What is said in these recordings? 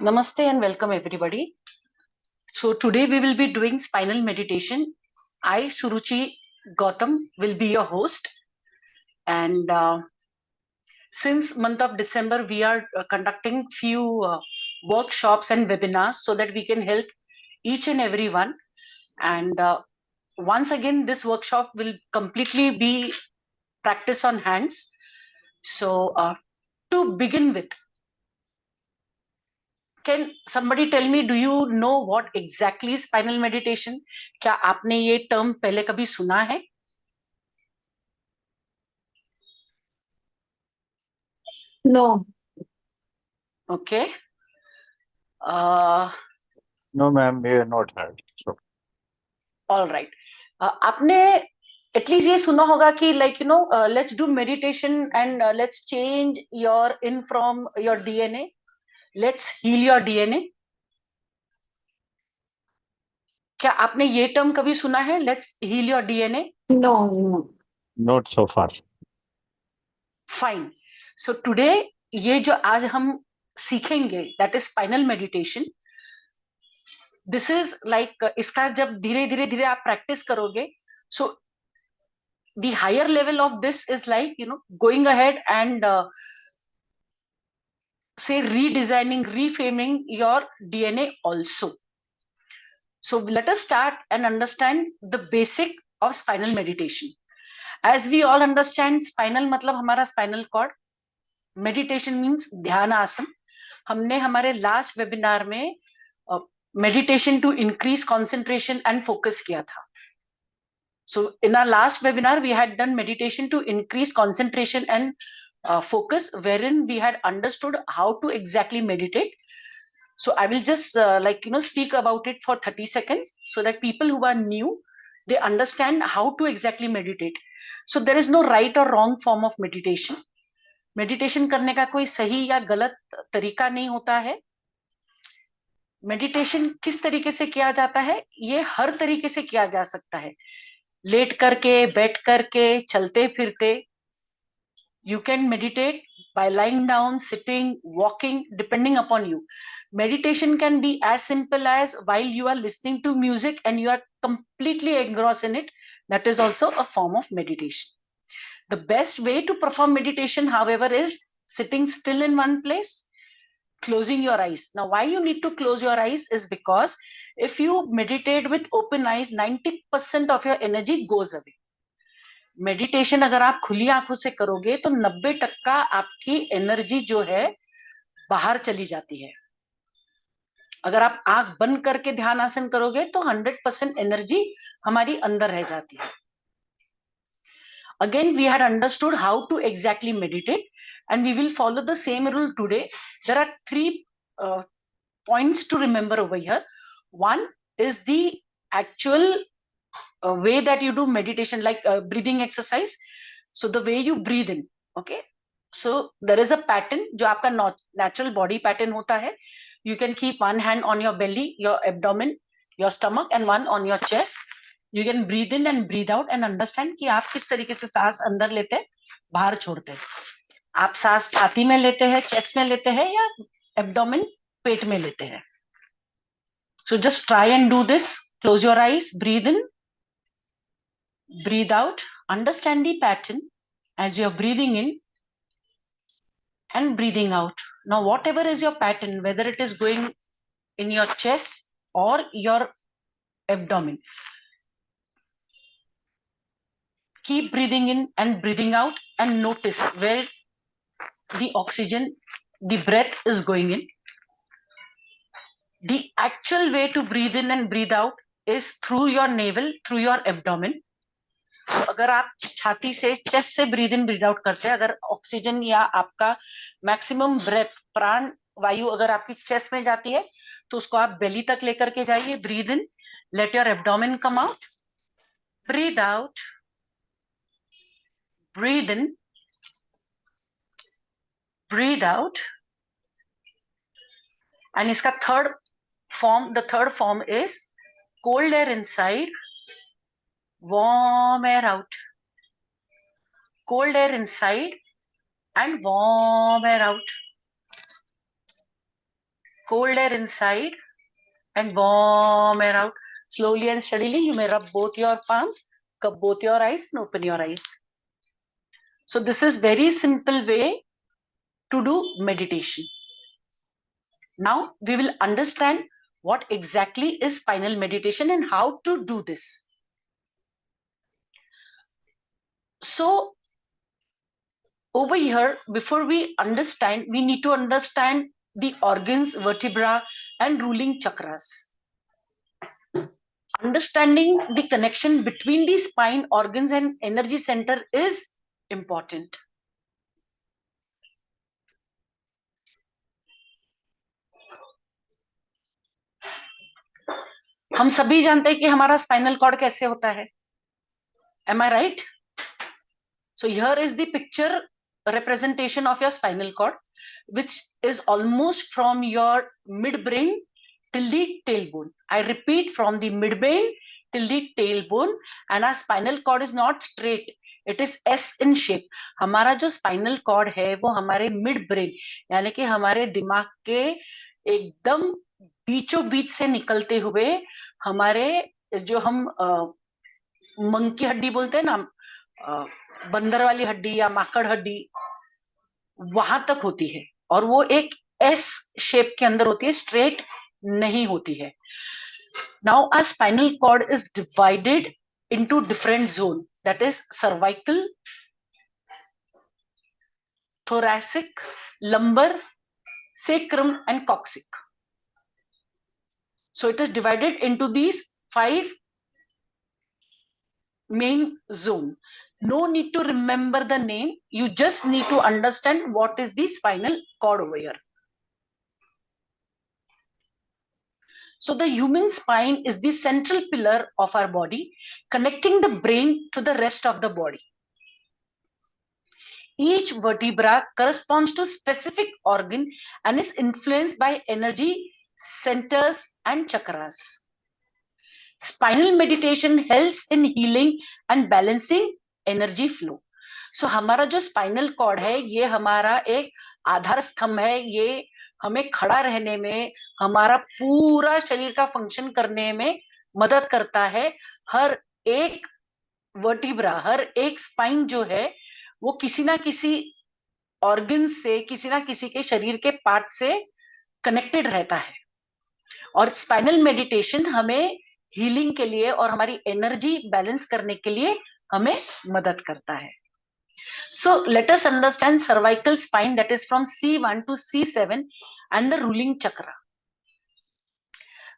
Namaste and welcome everybody. So today we will be doing spinal meditation. I, Suruchi Gautam, will be your host. And since month of December, we are conducting few workshops and webinars so that we can help each and everyone. And once again, this workshop will completely be practice on hands. So to begin with, can somebody tell me, do you know what exactly is spinal meditation? क्या आपने ये term पहले कभी सुना है? No. Okay. No, ma'am, we have not heard. So, All right. आपने at least ये सुना होगा कि like you know let's do meditation and let's change your in from your DNA, let's heal your DNA. क्या आपने ये टर्म कभी सुना है, let's heal your DNA? No, no. not so far. Fine. So today ये जो आज हम सीखेंगे that is spinal meditation. This is like इसका जब धीरे धीरे धीरे आप प्रैक्टिस करोगे, सो the higher level of this is like going ahead and say redesigning, reframing your DNA also. So let us start and understand the basic of spinal meditation. As we all understand, spinal मतलब हमारा spinal cord, meditation means ध्यान आसन. हमने हमारे last webinar में meditation to increase concentration and focus किया था. So in our last webinar, we had done meditation to increase concentration and focus, wherein we had understood how to exactly meditate. So I will just speak about it for 30 seconds so that people who are new, they understand how to exactly meditate. So there is no right or wrong form of meditation. Meditation करने का कोई सही या गलत तरीका नहीं होता है. मेडिटेशन किस तरीके से किया जाता है, ये हर तरीके से किया जा सकता है. लेट करके, बैठ करके, चलते फिरते. You can meditate by lying down, sitting, walking, depending upon you. Meditation can be as simple as while you are listening to music and you are completely engrossed in it. That is also a form of meditation. The best way to perform meditation, however, is sitting still in one place, closing your eyes. Now, why you need to close your eyes is because if you meditate with open eyes, 90% of your energy goes away. Meditation अगर आप खुली आंखों से करोगे तो 90% आपकी energy जो है बाहर चली जाती है. अगर आप आंख बंद करके ध्यान आसन करोगे तो 100% एनर्जी हमारी अंदर रह जाती है. Again, we had understood how to exactly meditate, and we will follow the same rule today. There are three points to remember over here. One is the actual way that you do meditation, like breathing exercise. So the way you breathe in, okay, so there is a pattern जो आपका natural body pattern होता है. You can keep one hand on your belly, your abdomen, your stomach, and one on your chest. You can breathe in and breathe out and understand कि आप किस तरीके से सांस अंदर लेते हैं, बाहर छोड़ते हैं. आप सांस छाती में लेते हैं, चेस्ट में लेते हैं, या एब्डोमेन, पेट में लेते हैं. So just try and do this. Close your eyes, breathe in, breathe out, understand the pattern as you're breathing in and breathing out. Now, whatever is your pattern, whether it is going in your chest or your abdomen, keep breathing in and breathing out and notice where the oxygen, the breath is going in. The actual way to breathe in and breathe out is through your navel, through your abdomen. तो अगर आप छाती से, chest से breathe in breathe out करते हैं, अगर oxygen या आपका मैक्सिमम ब्रेथ, प्राण वायु अगर आपकी चेस्ट में जाती है तो उसको आप बेली तक लेकर के जाइए. Breathe in, let your abdomen come out, breathe out, breathe in, breathe out. And इसका third form is cold air inside, warm air out. Cold air inside and warm air out. cold air inside and warm air out. Slowly and steadily, you may rub both your palms, cup both your eyes and open your eyes. So this is very simple way to do meditation. Now we will understand what exactly is spinal meditation and how to do this. So over here, before we understand, we need to understand the organs, vertebra, and ruling chakras. Understanding the connection between the spine, organs, and energy center is important. हम सभी जानते हैं कि हमारा spinal cord कैसे होता है. Am I right? So here is the picture representation of your spinal cord, which is almost from your midbrain till the tailbone. I repeat, from the midbrain till the tailbone, and our spinal cord is not straight. It is S in shape. हमारा जो spinal cord है वो हमारे midbrain यानी कि हमारे दिमाग के एकदम बीचों बीच से निकलते हुए हमारे जो हम मंकी हड्डी बोलते हैं ना, बंदर वाली हड्डी या माकड़ हड्डी, वहां तक होती है और वो एक एस शेप के अंदर होती है, स्ट्रेट नहीं होती है. Now our spinal cord is divided into different zone, that is cervical, thoracic, lumbar, sacrum and coccyx. So it is divided into these 5 main zone. No need to remember the name, you just need to understand what is the spinal cord over here. So the human spine is the central pillar of our body, connecting the brain to the rest of the body. Each vertebra corresponds to specific organ and is influenced by energy centers and chakras. Spinal meditation helps in healing and balancing energy flow. So हमारा जो spinal cord है ये हमारा एक आधार स्तंभ है, ये हमें खड़ा रहने में, हमारा पूरा शरीर का फंक्शन करने में मदद करता है. हर एक वर्टिब्रा, हर एक स्पाइन जो है वो किसी ना किसी ऑर्गन से, किसी ना किसी के शरीर के पार्ट से कनेक्टेड रहता है. और स्पाइनल मेडिटेशन हमें हीलिंग के लिए और हमारी एनर्जी बैलेंस करने के लिए हमें मदद करता है. So let us understand cervical spine, that is from C1 to C7 and the ruling chakra.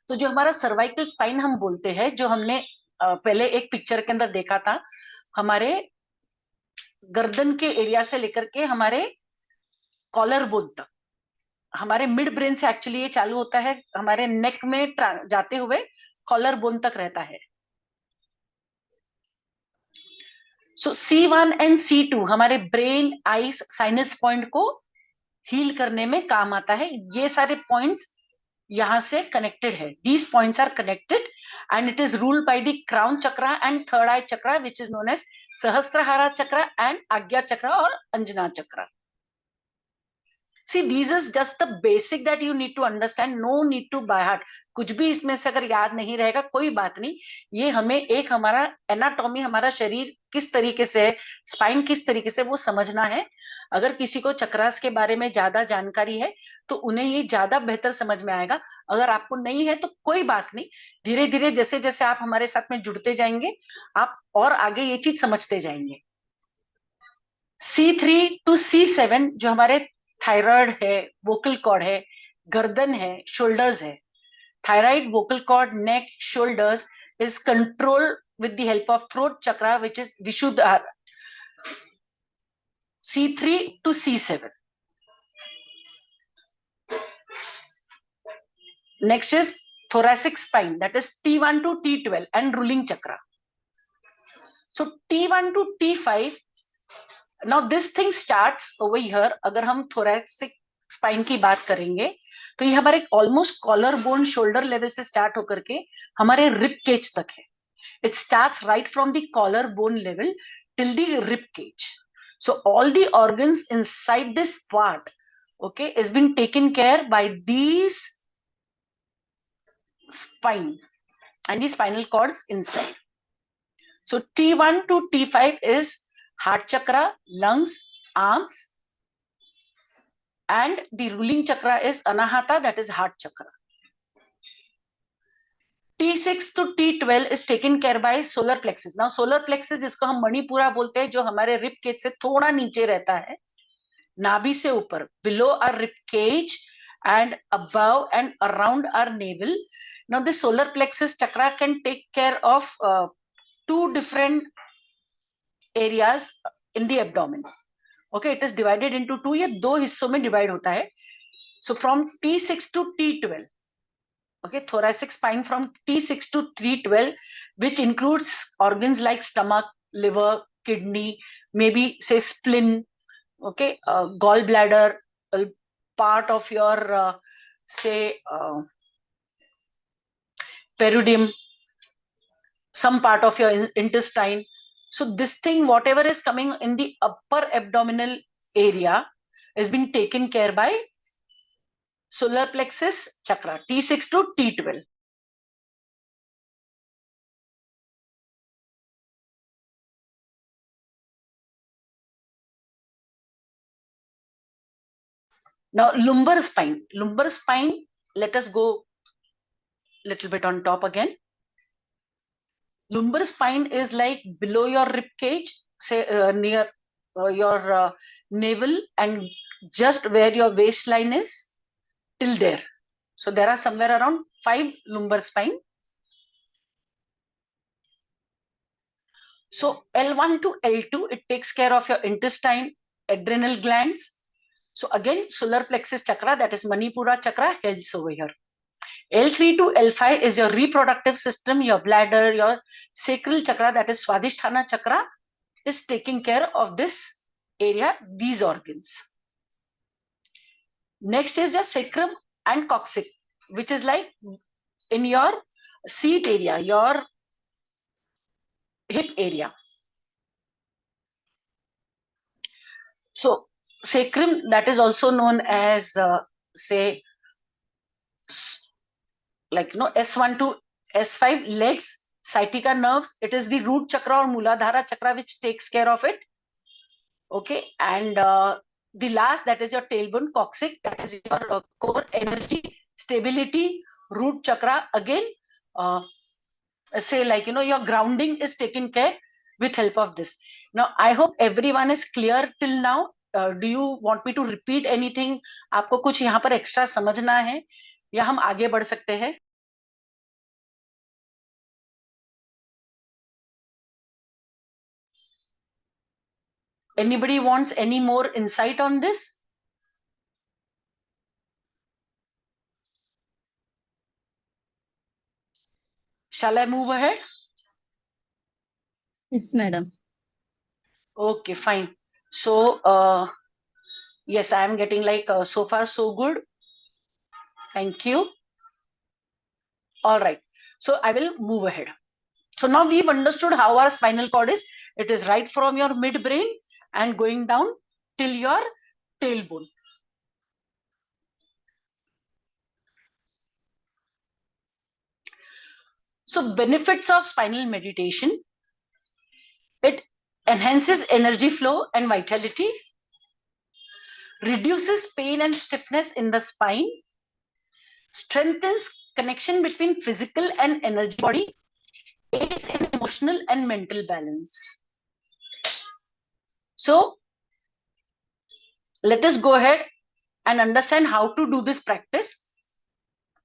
तो जो हमारा सर्वाइकल स्पाइन हम बोलते हैं, जो हमने पहले एक पिक्चर के अंदर देखा था, हमारे गर्दन के एरिया से लेकर के हमारे कॉलर बोन तक, हमारे मिड ब्रेन से एक्चुअली ये चालू होता है, हमारे नेक में जाते हुए कॉलर बोन तक रहता है. सो C1 एंड C2 हमारे ब्रेन, आईज, साइनस पॉइंट को हील करने में काम आता है. ये सारे पॉइंट्स यहां से कनेक्टेड है. These points are connected and it is ruled by the crown chakra and third eye chakra, which is known as Sahasrara chakra and Ajna chakra और अंजना चक्रा. See, these is just the basic that you need to understand. No need to by heart. कुछ भी इसमें से अगर याद नहीं रहेगा कोई बात नहीं. ये हमें एक हमारा एनाटॉमी, हमारा शरीर किस तरीके से है, स्पाइन किस तरीके से, वो समझना है. अगर किसी को चक्रास के बारे में ज्यादा जानकारी है तो उन्हें ये ज्यादा बेहतर समझ में आएगा. अगर आपको नहीं है तो कोई बात नहीं, धीरे धीरे जैसे जैसे आप हमारे साथ में जुड़ते जाएंगे आप और आगे ये चीज समझते जाएंगे. C3 to C7 जो हमारे थायराइड है, वोकल कॉर्ड है, गर्दन है, शोल्डर्स है. Thyroid, vocal cord, neck, shoulders is control with the help of throat chakra, which is Vishuddha. C3 to C7. Next is thoracic spine, that is T1 to T12 and ruling chakra. So T1 to T5. Now this thing starts over here. अगर हम thoracic spine की बात करेंगे तो ये हमारे almost collar bone, shoulder level से start होकर के हमारे रिब केज तक है. It starts right from the collarbone level till the rib cage. So all the organs inside this part, okay, is being taken care by these spine and the spinal cords inside. So T1 to T5 is heart chakra, lungs, arms, and the ruling chakra is Anahata, that is heart chakra. T6 to T12 is taken care by solar plexus. Now solar plexus जिसको हम मणिपुरा बोलते हैं, जो हमारे rib cage से थोड़ा नीचे रहता है, नाभि से ऊपर, below our rib cage and above and around our navel. Now this solar plexus chakra can take care of two different areas in the abdomen. Okay, it is divided into two. ये दो हिस्सों में divide होता है. So from T6 to T12. Okay, thoracic spine from T6 to T12, which includes organs like stomach, liver, kidney, maybe say spleen, okay, gallbladder, part of your say peridium, some part of your intestine. So this thing, whatever is coming in the upper abdominal area, is being taken care by solar plexus chakra, T6 to T12. Now lumbar spine, let us go a little bit on top again. Lumbar spine is like below your rib cage, say near your navel, and just where your waistline is, till there. So there are somewhere around 5 lumbar spine. So L1 to L2, it takes care of your intestine, adrenal glands. So again, solar plexus chakra, that is Manipura chakra, heads over here. L3 to L5 is your reproductive system, your bladder, your sacral chakra, that is Swadhisthana chakra, is taking care of this area, these organs. Next is your sacrum and coccyx, which is like in your seat area, your hip area. So sacrum, that is also known as say like S1 to S5, legs, sciatica nerves. It is the root chakra or Muladhara chakra which takes care of it. Okay, and the last, that is your tailbone, coccyx, that is your core energy, stability, root chakra. Again, say like your grounding is taken care with help of this. Now I hope everyone is clear till now. Do you want me to repeat anything? आपको कुछ यहाँ पर extra समझना है या हम आगे बढ़ सकते हैं? Anybody wants any more insight on this? Shall I move ahead? Yes, madam. Okay, fine. So yes, I am getting like so far so good. Thank you. All right, so I will move ahead. So now we've understood how our spinal cord is. It is right from your midbrain and going down till your tailbone. So benefits of spinal meditation: it enhances energy flow and vitality, reduces pain and stiffness in the spine, strengthens connection between physical and energy body, aids in emotional and mental balance. So let us go ahead and understand how to do this practice.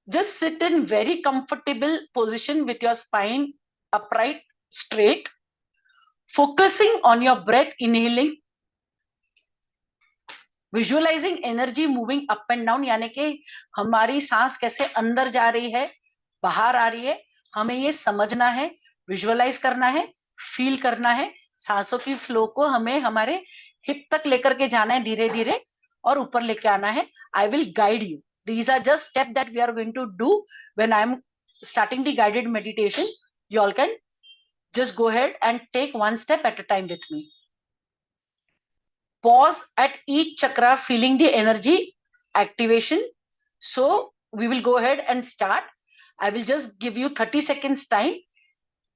Just sit in very comfortable position with your spine upright, straight, focusing on your breath, inhaling, visualising energy moving up and down, यानी कि हमारी सांस कैसे अंदर जा रही है, बाहर आ रही है, हमें ये समझना है, विजुअलाइज करना है, फील करना है. सांसों की फ्लो को हमें हमारे हिप तक लेकर के जाना है धीरे धीरे और ऊपर लेके आना है. I will guide you. These are just steps that we are going to do when I am starting the guided meditation. You all can just go ahead and take one step at a time with me. Pause at each chakra, feeling the energy activation. So we will go ahead and start. I will just give you 30 seconds time.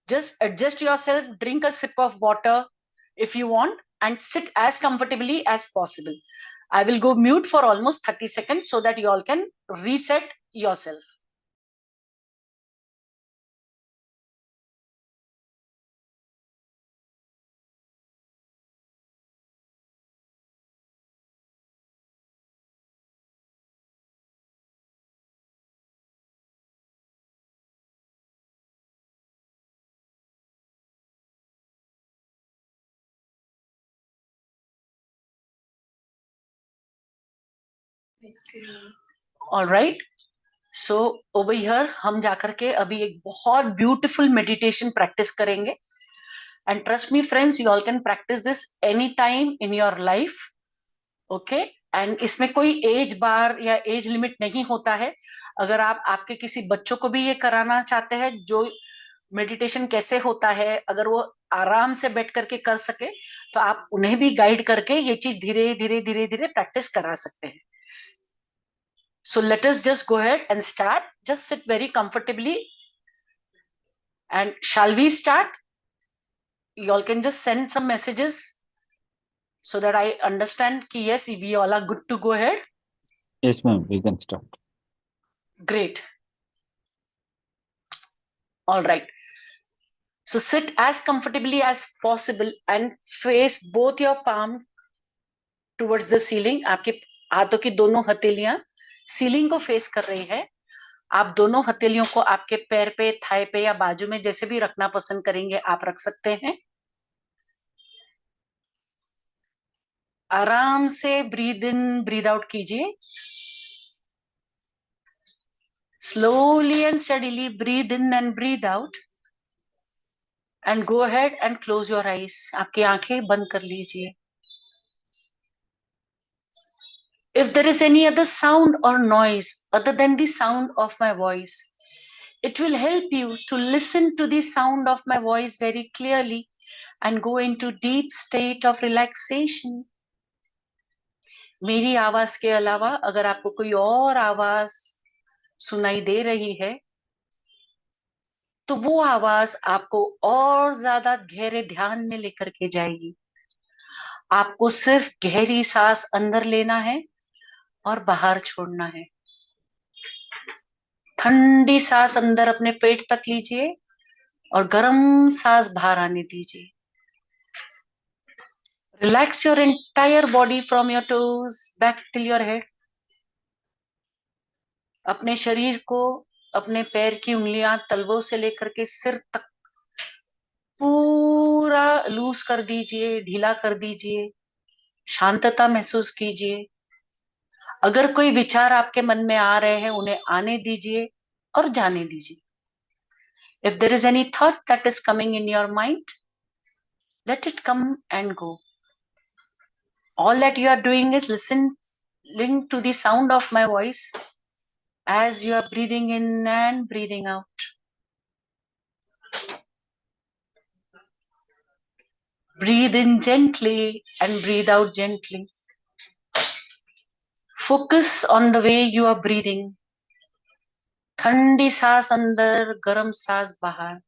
Just adjust yourself, drink a sip of water if you want, and sit as comfortably as possible. I will go mute for almost 30 seconds so that you all can reset yourself. All right. So over here हम जाकर के अभी एक बहुत beautiful meditation practice करेंगे. And trust me friends, you all can practice this anytime in your life. Okay? And इसमें कोई as बार या एज लिमिट नहीं होता है. अगर आप आपके किसी बच्चों को भी ये कराना चाहते हैं, जो मेडिटेशन कैसे होता है, अगर वो आराम से बैठ करके कर सके, तो आप उन्हें भी गाइड करके ये चीज धीरे धीरे धीरे धीरे प्रैक्टिस करा सकते हैं. So let us just go ahead and start. Just sit very comfortably. And shall we start? You all can just send some messages so that I understand ki yes, we all are good to go ahead. Yes, ma'am, we can start. Great. All right. So sit as comfortably as possible and face both your palm towards the ceiling. आपके हाथों की दोनों हथेलियां ceiling को face कर रही है. आप दोनों हथेलियों को आपके पैर पे, थाई पे या बाजू में जैसे भी रखना पसंद करेंगे आप रख सकते हैं. आराम से ब्रीद इन ब्रीद आउट कीजिए. Slowly and steadily breathe in and breathe out. And go ahead and close your eyes. आपकी आंखें बंद कर लीजिए. If there is any other sound or noise other than the sound of my voice, it will help you to listen to the sound of my voice very clearly and go into deep state of relaxation. मेरी आवाज के अलावा अगर आपको कोई और आवाज सुनाई दे रही है, तो वो आवाज आपको और ज्यादा गहरे ध्यान में लेकर के जाएगी. आपको सिर्फ गहरी सांस अंदर लेना है और बाहर छोड़ना है. ठंडी सांस अंदर अपने पेट तक लीजिए और गर्म सांस बाहर आने दीजिए. Relax your entire body from your toes back till your head. अपने शरीर को, अपने पैर की उंगलियां तलवों से लेकर के सिर तक पूरा लूज कर दीजिए, ढीला कर दीजिए. शांतता महसूस कीजिए. अगर कोई विचार आपके मन में आ रहे हैं उन्हें आने दीजिए और जाने दीजिए. If there is any thought that is coming in your mind, let it come and go. All that you are doing is listening to the sound of my voice as you are breathing in and breathing out. Breathe in gently and breathe out gently. Focus on the way you are breathing. ठंडी सांस अंदर, गरम सांस बाहर.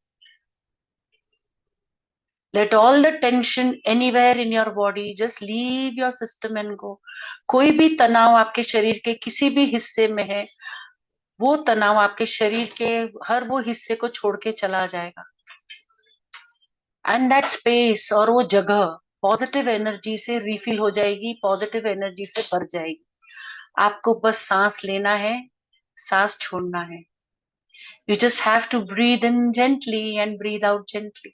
Let all the tension anywhere in your body just leave your system and go. कोई भी तनाव आपके शरीर के किसी भी हिस्से में है, वो तनाव आपके शरीर के हर वो हिस्से को छोड़ के चला जाएगा. And that space और वो जगह पॉजिटिव एनर्जी से रिफिल हो जाएगी, पॉजिटिव एनर्जी से भर जाएगी. आपको बस सांस लेना है, सांस छोड़ना है. You just have to breathe in gently and breathe out gently.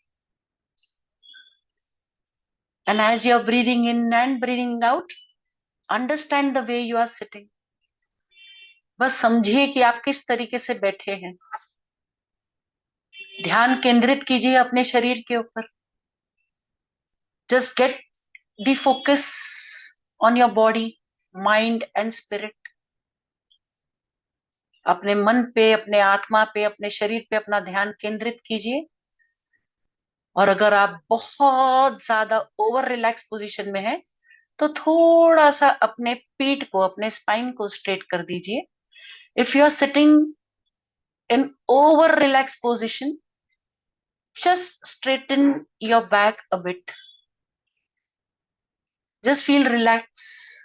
And as you are breathing in and breathing out, understand the way you are sitting. बस समझिए कि आप किस तरीके से बैठे हैं. ध्यान केंद्रित कीजिए अपने शरीर के ऊपर. Just get the focus on your body, mind and spirit. अपने मन पे, अपने आत्मा पे, अपने शरीर पे अपना ध्यान केंद्रित कीजिए. और अगर आप बहुत ज्यादा ओवर रिलैक्स पोजीशन में हैं, तो थोड़ा सा अपने पीठ को, अपने स्पाइन को स्ट्रेट कर दीजिए. If you are sitting in over relaxed position, just straighten your back a bit. Just feel relaxed.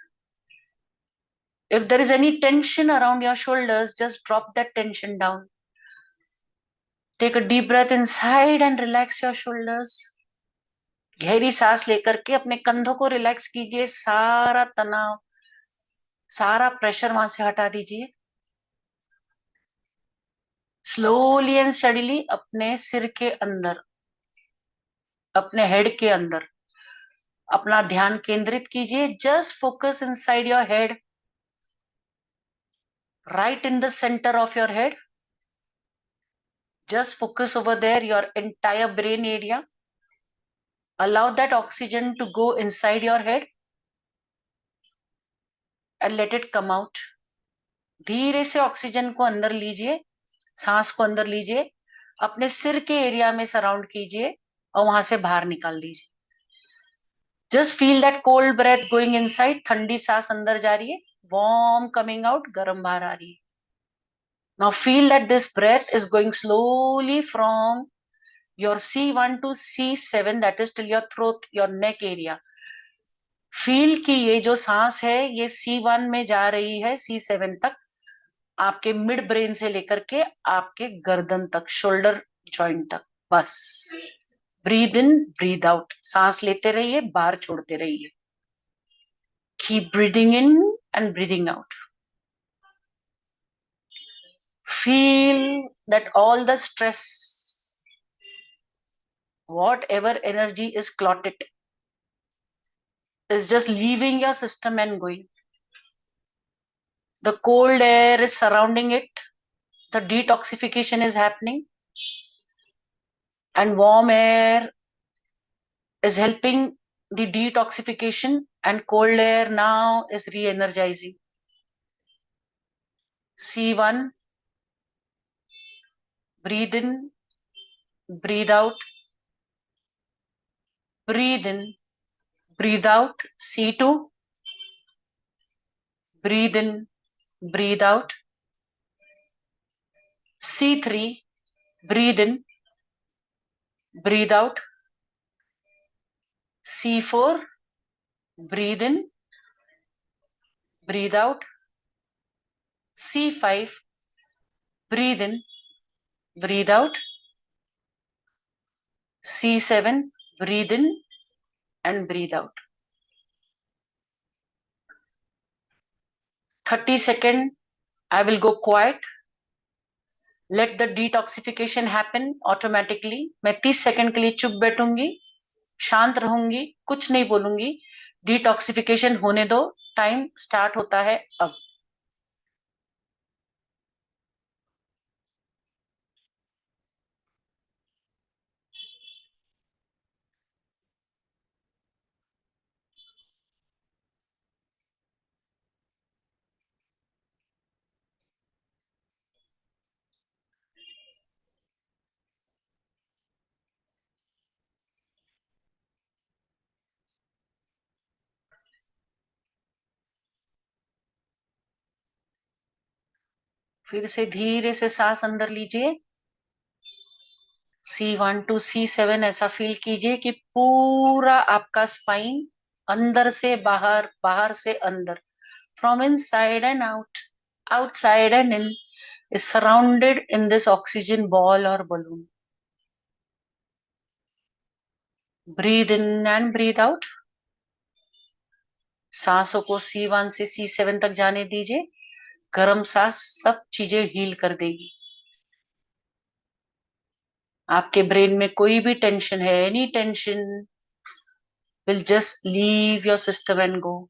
If there is any tension around your shoulders, just drop that tension down. Take a deep breath inside and relax your shoulders. गहरी सांस लेकर के अपने कंधों को relax कीजिए, सारा तनाव, सारा प्रेशर वहां से हटा दीजिए. स्लोली एंड स्टडीली अपने सिर के अंदर, अपने हेड के अंदर अपना ध्यान केंद्रित कीजिए. Just focus inside your head, right in the center of your head. Just focus over there, your entire brain area. Allow that oxygen to go inside your head and let it come out. धीरे से oxygen को अंदर लीजिए, सांस को अंदर लीजिए, अपने सिर के एरिया में सराउंड कीजिए और वहां से बाहर निकाल दीजिए. Just feel that cold breath going inside. ठंडी सांस अंदर जा रही है, वार्म कमिंग आउट, गर्म बाहर आ रही है. Now feel that this breath is going slowly from your C1 to C7, that is till your throat, your neck area. Feel कि ये जो सांस है ये C1 में जा रही है C7 तक, आपके मिड ब्रेन से लेकर के आपके गर्दन तक, शोल्डर जॉइंट तक. बस ब्रीद इन, ब्रीद आउट. सांस लेते रहिए, बाहर छोड़ते रहिए. Keep breathing in and breathing out. Feel that all the stress, whatever energy is clotted, is just leaving your system and going. The cold air is surrounding it. The detoxification is happening. And warm air is helping the detoxification, and cold air now is re-energizing. C1, breathe in, breathe out, breathe in, breathe out. C2, breathe in, breathe out. C3, breathe in, breathe out. C4, breathe in, breathe out. C5, breathe in, breathe out. C7, breathe in and breathe out. 30 seconds, I will go quiet. Let the detoxification happen automatically. मैं 30 second के लिए चुप बैठूंगी, शांत रहूंगी, कुछ नहीं बोलूंगी. Detoxification होने दो. टाइम स्टार्ट होता है अब. फिर से धीरे से सांस अंदर लीजिए. C1 to C7 ऐसा फील कीजिए कि पूरा आपका स्पाइन अंदर से बाहर, बाहर से अंदर, from inside and out, outside and in, is surrounded in this oxygen ball or balloon. Breathe in and breathe out. सांसों को C1 से C7 तक जाने दीजिए. गर्म सांस सब चीजें हील कर देगी. आपके ब्रेन में कोई भी टेंशन है, any tension will just leave your system and go.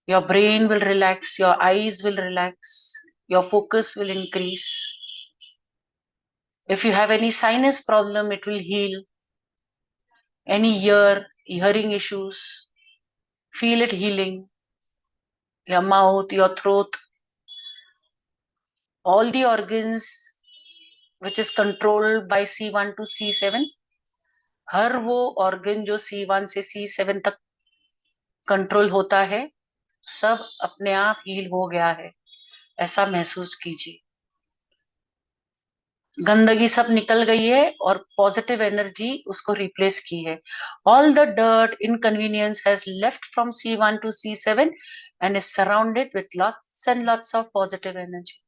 Your brain will relax, your eyes will relax, your focus will increase. If you have any sinus problem, it will heal. Any hearing issues, feel it healing. Your mouth, your throat, all the organs which is controlled by C1 to C7, हर वो organ जो C1 से C7 तक control होता है, सब अपने आप heal हो गया है, ऐसा महसूस कीजिए. गंदगी सब निकल गई है और पॉजिटिव एनर्जी उसको रिप्लेस की है. All the dirt, inconvenience has left from C1 to C7 and is surrounded with lots and lots of positive energy.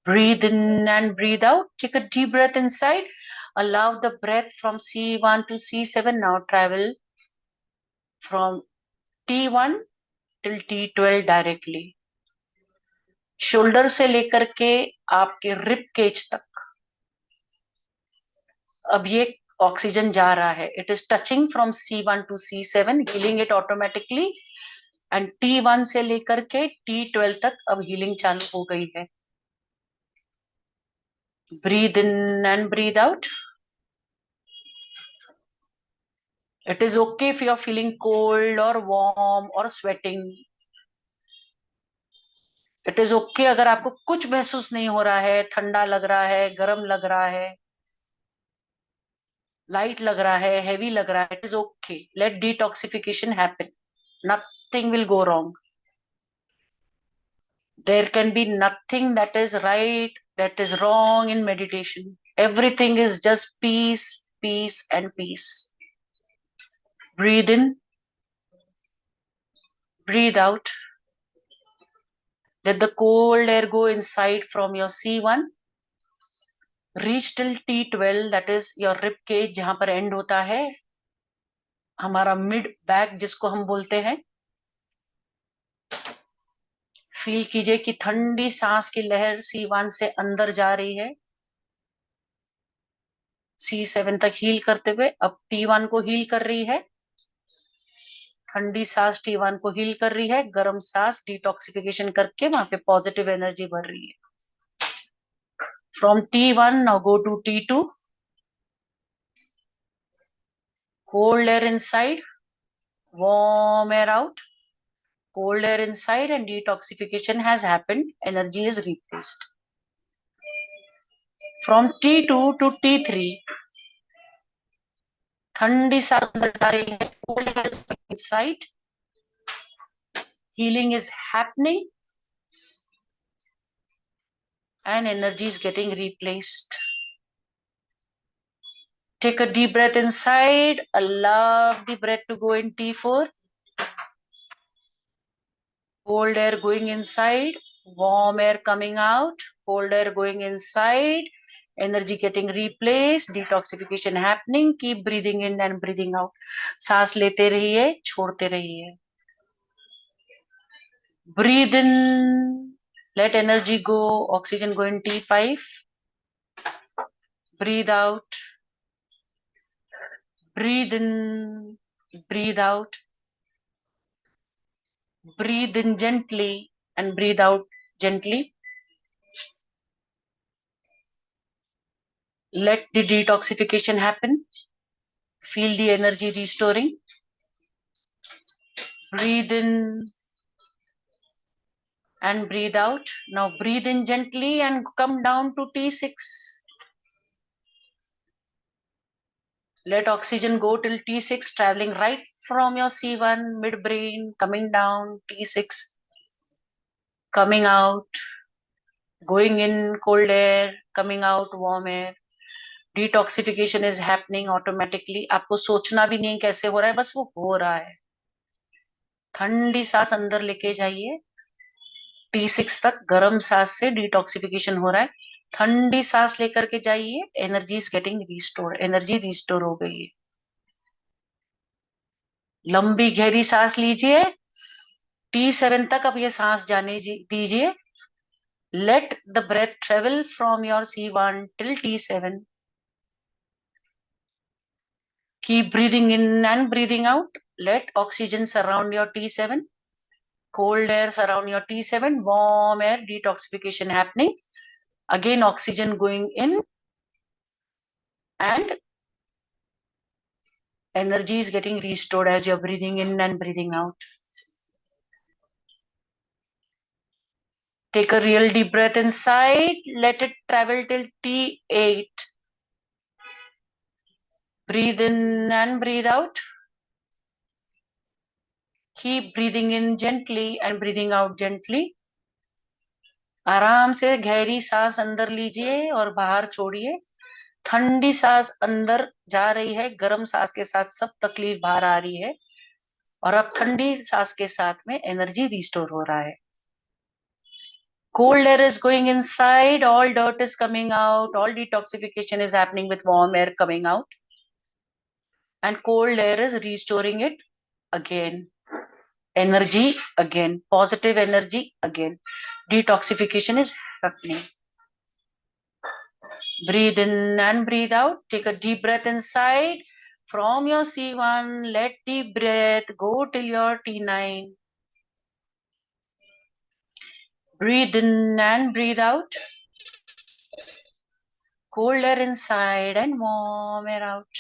Breathe in and breathe out. Take a deep breath inside. Allow the breath from C1 to C7 now travel from T1 till T12 directly. Shoulder से लेकर के आपके rib cage तक अब ये oxygen जा रहा है. It is touching from C1 to C7, healing it automatically. And T1 से लेकर के T12 तक अब हीलिंग चालू हो गई है. Breathe in and breathe out. It is okay if you are feeling cold or warm or sweating. It is okay अगर आपको कुछ महसूस नहीं हो रहा है, ठंडा लग रहा है, गर्म लग रहा है, लाइट लग रहा है, हेवी लग रहा है. It is okay. Let detoxification happen. Nothing will go wrong. There can be nothing that is right, that is wrong in meditation. Everything is just peace, peace, and peace. Breathe in, breathe out. Let the cold air go inside from your C1. Reach till T12, that is your rib cage, जहां पर end होता है हमारा mid back जिसको हम बोलते हैं. Feel कीजिए कि ठंडी सांस की लहर C1 से अंदर जा रही है, C7 तक हील करते हुए. अब T1 को हील कर रही है. ठंडी सांस T1 को हील कर रही है, गर्म सांस डिटॉक्सिफिकेशन करके वहां पे पॉजिटिव एनर्जी भर रही है. From T1 now go to T2. Cold air inside, warm air out. Cold air inside and detoxification has happened. Energy is replaced. From T2 to T3, ठंडी सांस अंदर जा रही है, cold air is inside. Healing is happening and energy is getting replaced. Take a deep breath inside. Allow the breath to go in T4. Cold air going inside, warm air coming out. Cold air going inside, energy getting replaced, detoxification happening. Keep breathing in and breathing out. सांस लेते रहिए, छोड़ते रहिए. Breathe in, let energy go, oxygen go in T5. Breathe out. Breathe in, breathe out. Breathe in gently and breathe out gently. Let the detoxification happen. Feel the energy restoring. Breathe in and breathe out. Now breathe in gently and come down to T6. Let oxygen go till T6, traveling right from your C1 midbrain, coming down T6, coming out, going in cold air, coming out warm air. Detoxification is happening automatically. आपको सोचना भी नहीं कैसे हो रहा है, बस वो हो रहा है. ठंडी सांस अंदर लेके जाइए. T6 तक गर्म सांस से डिटॉक्सिफिकेशन हो रहा है. ठंडी सांस लेकर के जाइए. Energy is getting restore. Energy restore हो गई है. लंबी गहरी सांस लीजिए. T7 तक अब ये सांस जाने दीजिए. Let the breath travel from your C1 till T7. Keep breathing in and breathing out. Let oxygen surround your T7. Cold air surround your T7. Warm air, detoxification happening. Again, oxygen going in and energy is getting restored as you're breathing in and breathing out. Take a real deep breath inside. Let it travel till T8. Breathe in and breathe out. Keep breathing in gently and breathing out gently. आराम से गहरी सांस अंदर लीजिए और बाहर छोड़िए। ठंडी सांस अंदर जा रही है, गर्म सांस के साथ सब तकलीफ बाहर आ रही है, और अब ठंडी सांस के साथ में एनर्जी रिस्टोर हो रहा है। Cold air is going inside, all dirt is coming out, all detoxification is happening with warm air coming out, and cold air is restoring it again. Energy again, positive energy again. Detoxification is happening. Breathe in and breathe out. Take a deep breath inside. From your C1, let the breath go till your T9. Breathe in and breathe out. Cold air inside and warm air out.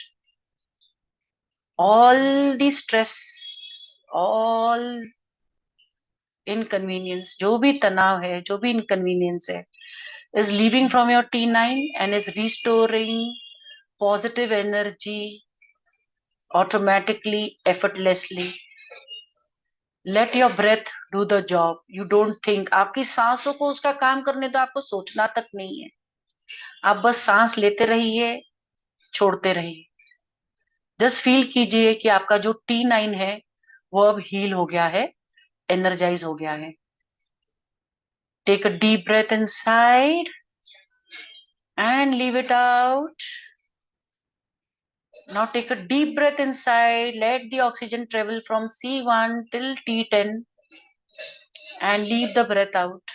All the stress, all inconvenience, जो भी तनाव है, जो भी inconvenience है, is leaving from your T9 and is restoring positive energy automatically, effortlessly. Let your breath do the job. You don't think. आपकी सांसों को उसका काम करने दो, आपको सोचना तक नहीं है। आप बस सांस लेते रहिए, छोड़ते रहिए। जस्ट फील कीजिए कि आपका जो T9 है वो अब हील हो गया है, एनर्जाइज हो गया है। Take a deep breath inside and leave it out. Now take a deep breath inside. Let the oxygen travel from C1 till T10 and leave the breath out.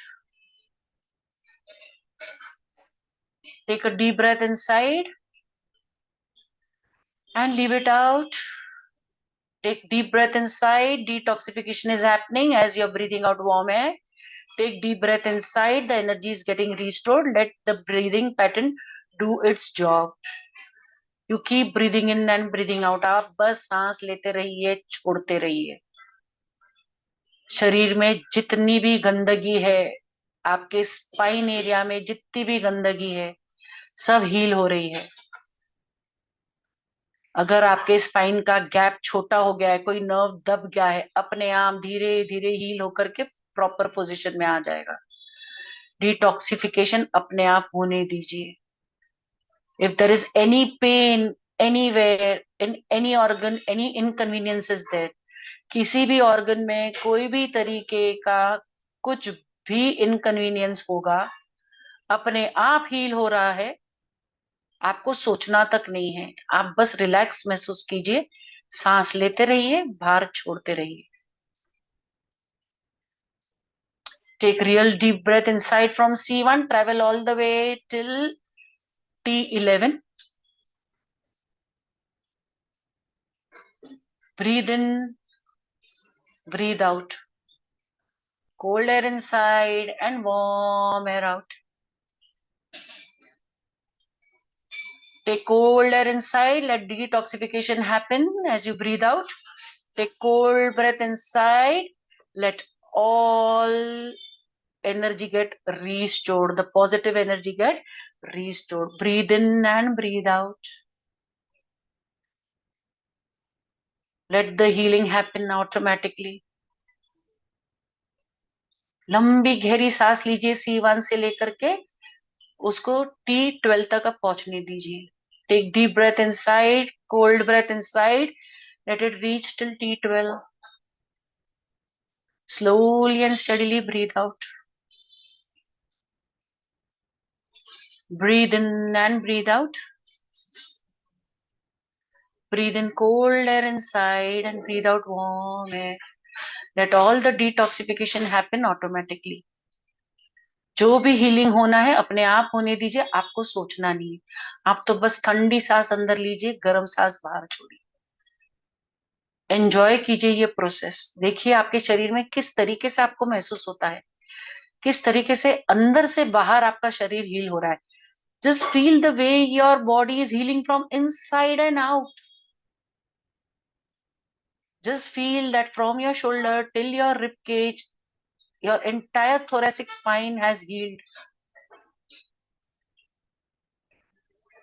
Take a deep breath inside and leave it out. Take deep breath inside. Detoxification is happening as you're breathing out warm air. Take deep breath inside. The energy is getting restored. Let the breathing pattern do its job. You keep breathing in and breathing out. आप बस सांस लेते रहिए, छोड़ते रहिए। शरीर में जितनी भी गंदगी है, आपके स्पाइन एरिया में जितनी भी गंदगी है, सब हील हो रही है। अगर आपके स्पाइन का गैप छोटा हो गया है, कोई नर्व दब गया है, अपने आप धीरे धीरे हील होकर के प्रॉपर पोजीशन में आ जाएगा। डिटॉक्सिफिकेशन अपने आप होने दीजिए। If there is any pain anywhere in any organ, any inconvenience is there, किसी भी ऑर्गन में कोई भी तरीके का कुछ भी इनकन्वीनियंस होगा, अपने आप हील हो रहा है। आपको सोचना तक नहीं है, आप बस रिलैक्स महसूस कीजिए, सांस लेते रहिए, बाहर छोड़ते रहिए। Take real deep breath inside from C1, travel all the way till T11. Breathe in, breathe out. Cold air inside and warm air out. Take cold air inside, let detoxification happen as you breathe out. Take cold breath inside, let all energy get restored, the positive energy get restored. Breathe in and breathe out. Let the healing happen automatically. लंबी गहरी सांस लीजिए, C1 से लेकर के उसको T12 तक आप पहुंचने दीजिए। Take deep breath inside, cold breath inside, let it reach till T12. Slowly and steadily breathe out. Breathe in and breathe out. Breathe in cold air inside and breathe out warm air. Let all the detoxification happen automatically. जो भी healing होना है अपने आप होने दीजिए, आपको सोचना नहीं है। आप तो बस ठंडी सांस अंदर लीजिए, गर्म सांस बाहर छोड़िए। एंजॉय कीजिए ये प्रोसेस। देखिए आपके शरीर में किस तरीके से आपको महसूस होता है, किस तरीके से अंदर से बाहर आपका शरीर हील हो रहा है। Just feel the way your body is healing from inside and out. Just feel that from your shoulder till your rib cage, your entire thoracic spine has healed.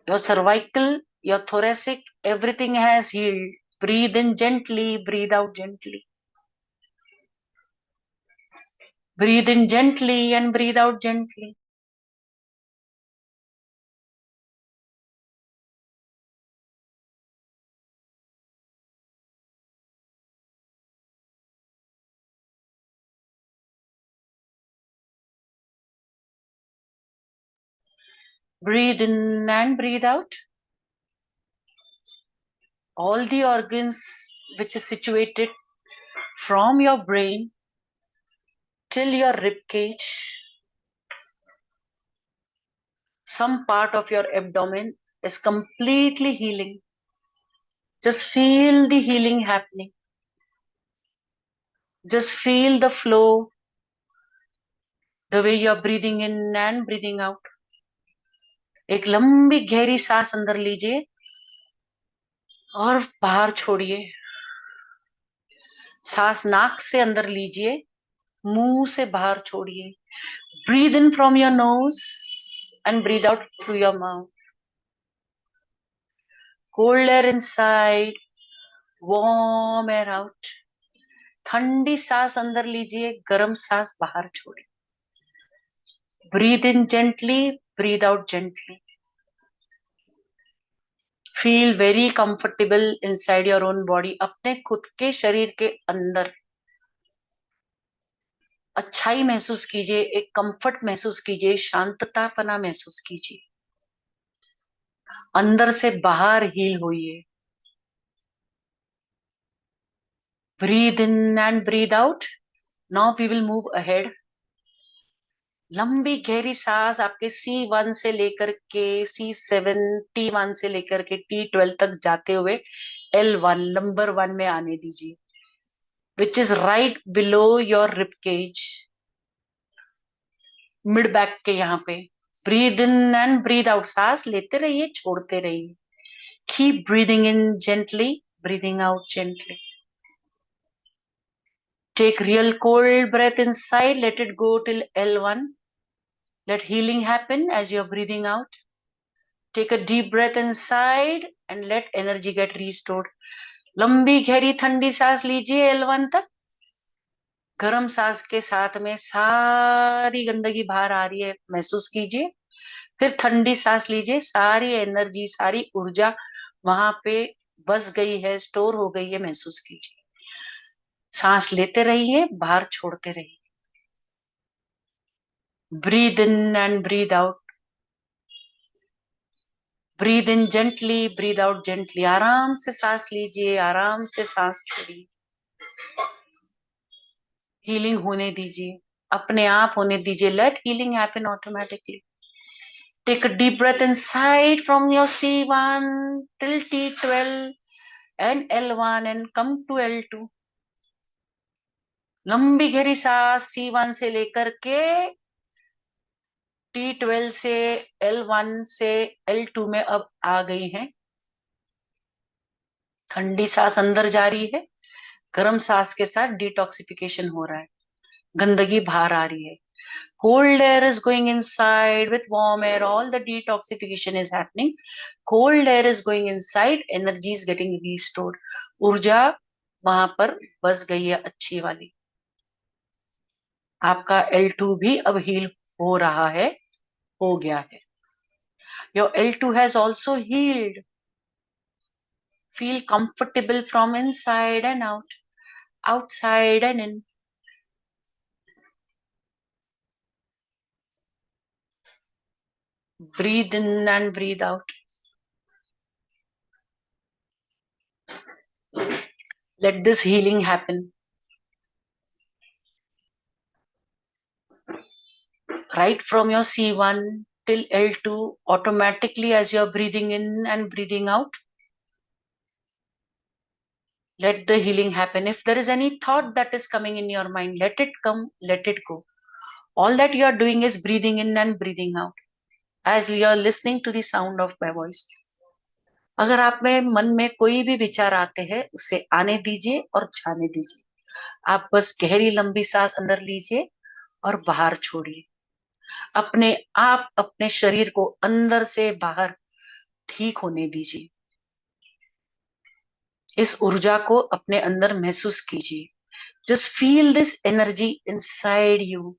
Your cervical, your thoracic, everything has healed. Breathe in gently, breathe out gently. Breathe in gently and breathe out gently. Breathe in and breathe out. All the organs which is situated from your brain till your rib cage, some part of your abdomen is completely healing. Just feel the healing happening. Just feel the flow, the way you're breathing in and breathing out. एक लंबी गहरी सांस अंदर लीजिए और बाहर छोड़िए. सांस नाक से अंदर लीजिए, मुंह से बाहर छोड़िए. Breathe in from your nose and breathe out through your mouth. Cold air inside, warm air out. ठंडी सांस अंदर लीजिए, गर्म सांस बाहर छोड़िए. Breathe in gently, breathe out gently. Feel very comfortable inside your own body. अपने खुद के शरीर के अंदर अच्छाई महसूस कीजिए, एक कंफर्ट महसूस कीजिए, शांततापना महसूस कीजिए. अंदर से बाहर हील होइए. Breathe in and breathe out. Now we will move ahead. लंबी गहरी सांस आपके C1 से लेकर के C7, T1 से लेकर के T12 तक जाते हुए L1 नंबर 1 में आने दीजिए, which is right below your rib cage, mid back के यहाँ पे. Breathe in and breathe out. सांस लेते रहिए, छोड़ते रहिए. Keep breathing in gently, breathing out gently. Take real cold breath inside, let it go till L1. Let healing happen as you're breathing out. Take a deep breath inside and let energy get restored. लंबी गहरी ठंडी सांस लीजिए L1 तक. गर्म सांस के साथ में सारी गंदगी बाहर आ रही है, महसूस कीजिए. फिर ठंडी सांस लीजिए, सारी एनर्जी, सारी ऊर्जा वहां पे बस गई है, स्टोर हो गई है, महसूस कीजिए. सांस लेते रहिए, बाहर छोड़ते रहिए. Breathe in and breathe out. Breathe in gently, breathe out gently. आराम से सांस लीजिए, आराम से सांस छोड़िए. हीलिंग होने दीजिए, अपने आप होने दीजिए. Let healing happen automatically. Take a deep breath inside from your C1 till T12 and L1 and come to L2. लंबी गहरी सांस C1 से लेकर के T12 से L1 से L2 में अब आ गई है. ठंडी सांस अंदर जा रही है, गर्म सांस के साथ डिटॉक्सिफिकेशन हो रहा है, गंदगी बाहर आ रही है. Cold air is going inside with warm air. All the detoxification is happening. Cold air is going inside. Energy is getting restored. ऊर्जा वहां पर बस गई है अच्छी वाली. आपका L2 भी अब हील हो रहा है, हो गया है. Your L2 has also healed. Feel comfortable from inside and out, outside and in. Breathe in and breathe out. Let this healing happen. Right from your C1 till L2, automatically as you're breathing in and breathing out, let the healing happen. If there is any thought that is coming in your mind, let it come, let it go. All that you are doing is breathing in and breathing out as you are listening to the sound of my voice. अगर आप में मन में कोई भी विचार आते हैं, उसे आने दीजिए और जाने दीजिए. आप बस गहरी लंबी सांस अंदर लीजिए और बाहर छोड़िए. अपने आप अपने शरीर को अंदर से बाहर ठीक होने दीजिए. इस ऊर्जा को अपने अंदर महसूस कीजिए. Just feel this energy inside you.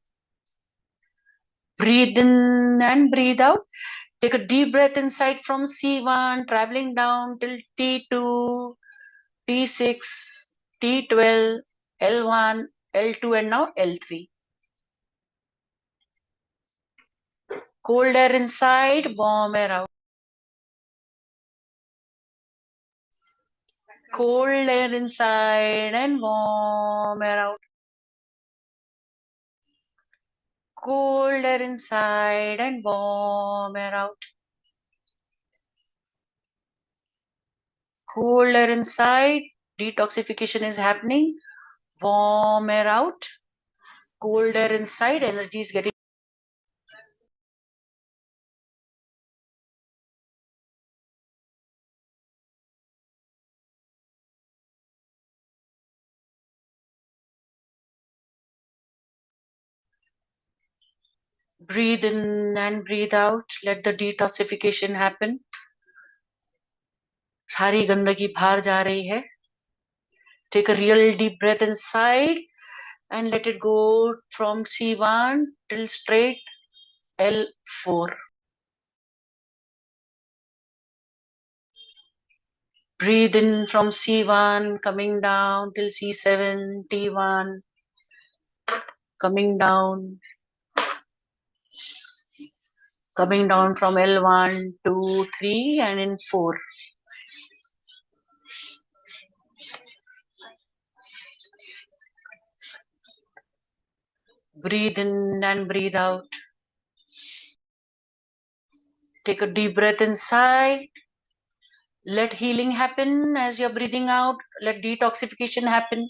Breathe in and breathe out. Take a deep breath inside from C1, traveling down till T2, T6, T12, L1, L2, and now L3. Cold air inside, warm air out. Cold air inside and warm air out. Cold air inside and warm air out. Cold air inside, detoxification is happening. Warm air out. Cold air inside, energy is getting. Breathe in and breathe out. Let the detoxification happen. सारी गंदगी बाहर जा रही है. Take a real deep breath inside and let it go from C1 till straight L4. Breathe in from C1, coming down till C7, T1, coming down from L1, 2, 3, and in 4. Breathe in and breathe out. Take a deep breath inside. Let healing happen as you're breathing out. Let detoxification happen.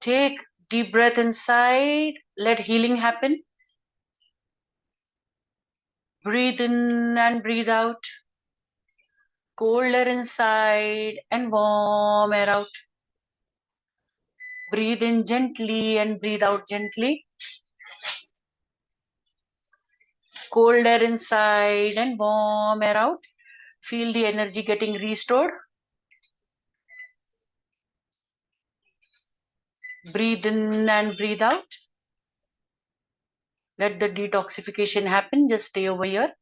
Take deep breath inside. Let healing happen. Breathe in and breathe out. Cold air inside and warm air out. Breathe in gently and breathe out gently. Cold air inside and warm air out. Feel the energy getting restored. Breathe in and breathe out. Let the detoxification happen. Just stay over here.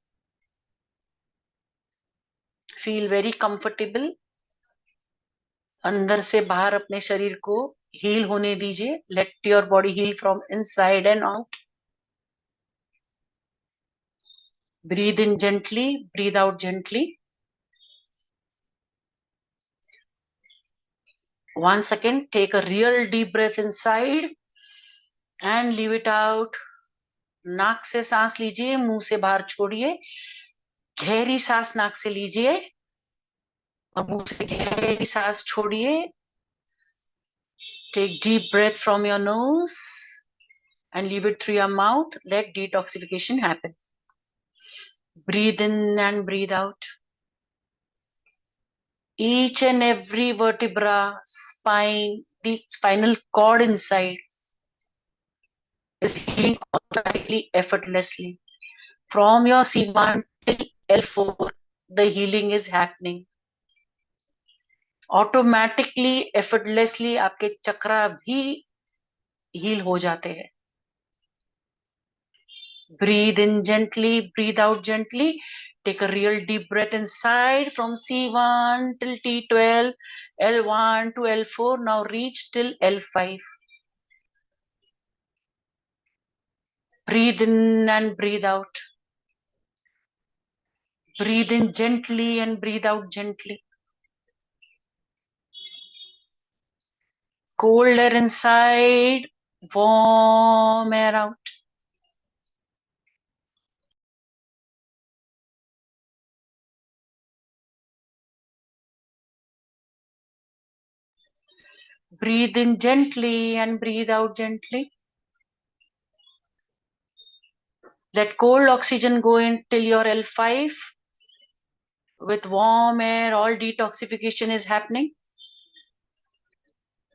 Feel very comfortable. अंदर से बाहर अपने शरीर को heal होने दीजिए. Let your body heal from inside and out. Breathe in gently, breathe out gently. Once again, take a real deep breath inside and leave it out. नाक से सांस लीजिए, मुंह से बाहर छोड़िए. गहरी सांस नाक से लीजिए और मुंह से गहरी सांस छोड़िए. Take deep breath from your nose and leave it through your mouth. Let detoxification happen. Breathe in and breathe out. Each and every vertebra, spine, the spinal cord inside is healing automatically, effortlessly. From your C1 till L4, the healing is happening. Automatically, effortlessly, आपके चक्रा भी heal हो जाते हैं. Breathe in gently, breathe out gently. Take a real deep breath inside from C1 till T12, L1 to L4. Now reach till L5. Breathe in and breathe out. Breathe in gently and breathe out gently. Cold air inside, warm air out. Breathe in gently and breathe out gently. Let cold oxygen go in till your L5. With warm air, all detoxification is happening.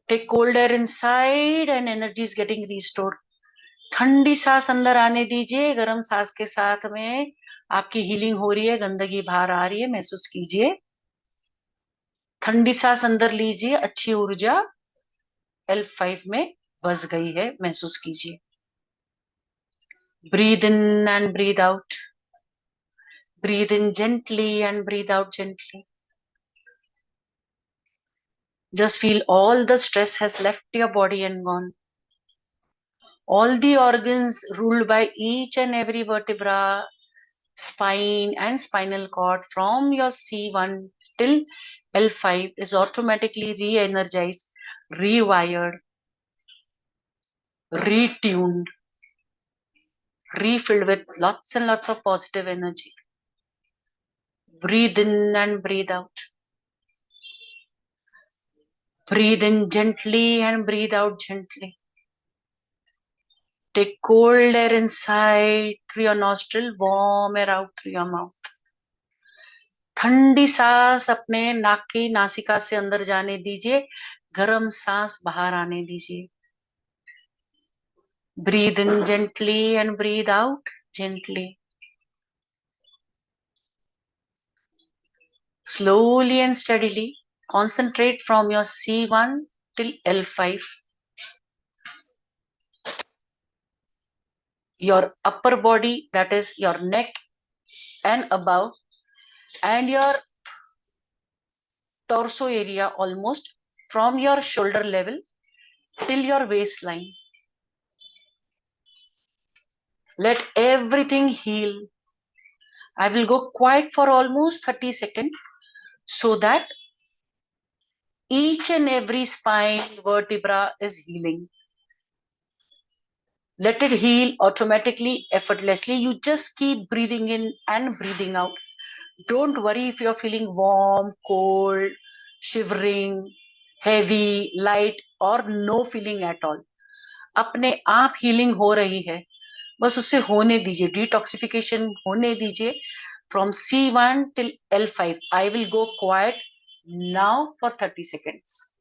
Take cold air inside and energy is getting restored. ठंडी सांस अंदर आने दीजिए. गर्म सांस के साथ में आपकी हीलिंग हो रही है. गंदगी बाहर आ रही है, महसूस कीजिए. ठंडी सांस अंदर लीजिए. अच्छी ऊर्जा L5 में बस गई है, महसूस कीजिए। Breathe in and breathe out. Breathe in gently and breathe out gently. Just feel all the stress has left your body and gone. All the organs ruled by each and every vertebra, spine and spinal cord from your C1 till L5 is automatically re-energized, rewired, retuned, refilled with lots and lots of positive energy. Breathe in and breathe out. Breathe in gently and breathe out gently. Take cold air inside through your nostril, warm air out through your mouth. ठंडी सांस अपने नाक की नासिका से अंदर जाने दीजिए, गर्म सांस बाहर आने दीजिए. Breathe in gently and breathe out gently. Slowly and steadily concentrate from your C1 till L5. Your upper body, that is your neck and above, and your torso area almost from your shoulder level till your waistline. Let everything heal. I will go quiet for almost 30 seconds so that each and every spine vertebra is healing. Let it heal automatically, effortlessly. You just keep breathing in and breathing out. Don't worry if you're feeling warm, cold, shivering, heavy, light, or no feeling at all. अपने आप healing हो रही है, बस उससे होने दीजिए, detoxification होने दीजिए. From C1 till L5. I will go quiet now for 30 seconds.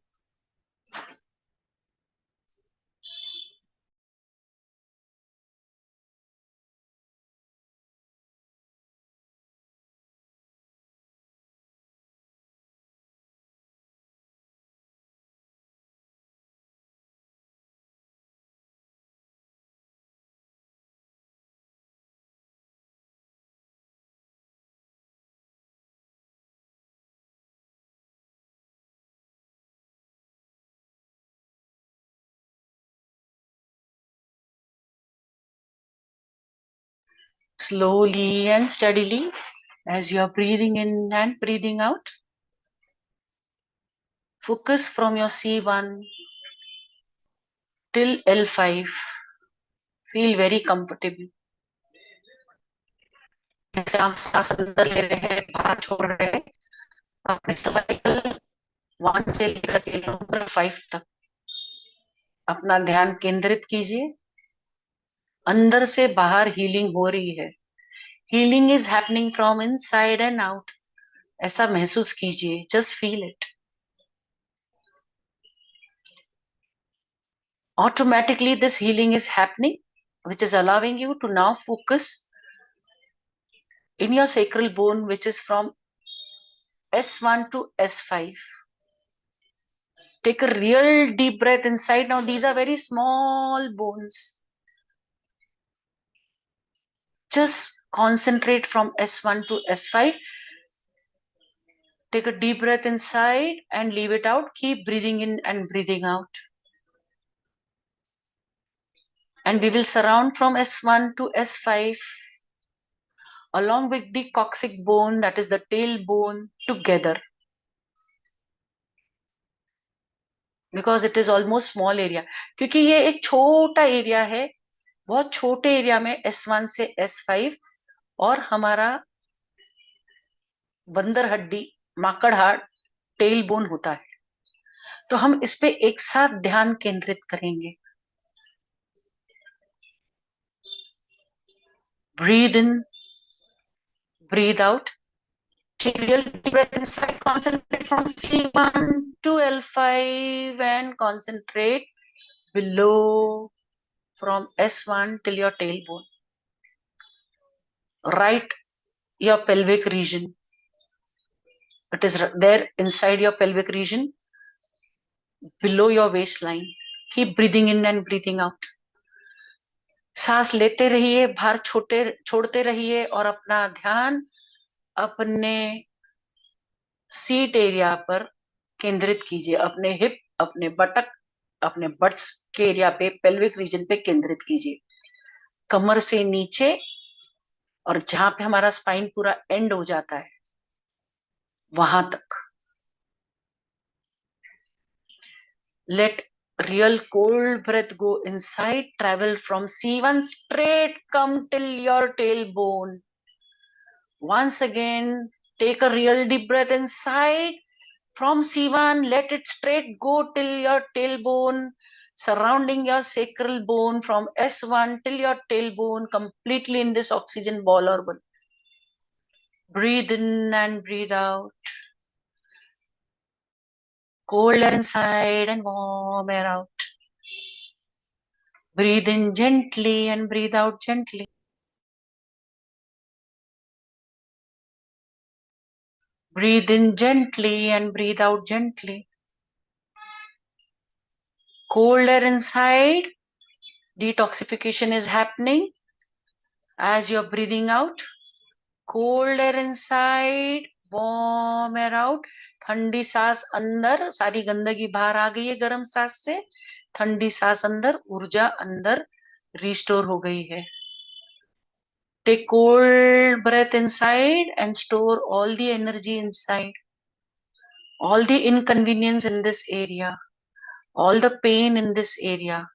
Slowly and steadily, as you are breathing in and breathing out, focus from your C1 till L5. Feel very comfortable. जैसे आप सांस अंदर ले रहे हैं, बाहर छोड़ रहे हैं, अपने सर्वाइकल 1 से लेकर के नंबर 5 तक अपना ध्यान केंद्रित कीजिए. अंदर से बाहर हीलिंग हो रही है. Healing is happening from inside and out. ऐसा महसूस कीजिए. Just feel it. Automatically this healing is happening, which is allowing you to now focus in your sacral bone, which is from S1 to S5. Take a real deep breath inside. Now these are very small bones. Just concentrate from S1 to S5. Take a deep breath inside and leave it out. Keep breathing in and breathing out. And we will surround from S1 to S5 along with the coccyx bone, that is the tailbone, together. Because it is almost small area. क्योंकि ये एक छोटा area है, बहुत छोटे area में S1 से S5 और हमारा बंदर हड्डी, माकड़ हाड़, टेल बोन होता है. तो हम इस पे एक साथ ध्यान केंद्रित करेंगे. Breathe in, breathe out. Take real deep breath inside. Concentrate from C1 to L5 and concentrate below from S1 till your tailbone. Right, your pelvic region. It is there inside your pelvic region. below your waistline. Keep breathing in and breathing out. सांस लेते रहिए, भार छोड़ते रहिए और अपना ध्यान अपने सीट एरिया पर केंद्रित कीजिए. अपने हिप, अपने बटक, अपने बट्स के एरिया पे, पेल्विक रीजन पे केंद्रित कीजिए. कमर से नीचे और जहां पे हमारा स्पाइन पूरा एंड हो जाता है वहां तक. Let real cold breath go inside, travel from C1 straight, come till your tailbone. Once again, take a real deep breath inside. From C1, let it straight go till your tailbone, surrounding your sacral bone from S1 till your tailbone, completely in this oxygen ball or ball. Breathe in and breathe out. Cold air inside and warm air out. Breathe in gently and breathe out gently. Breathe in gently and breathe out gently. Cold air inside, detoxification is happening as you're breathing out. Cold air inside, warm air out. ठंडी सांस अंदर, सारी गंदगी बाहर आ गई है गर्म सांस से. ठंडी सांस अंदर, ऊर्जा अंदर रिस्टोर हो गई है. Take cold breath inside and store all the energy inside. All the inconvenience in this area, all the pain in this area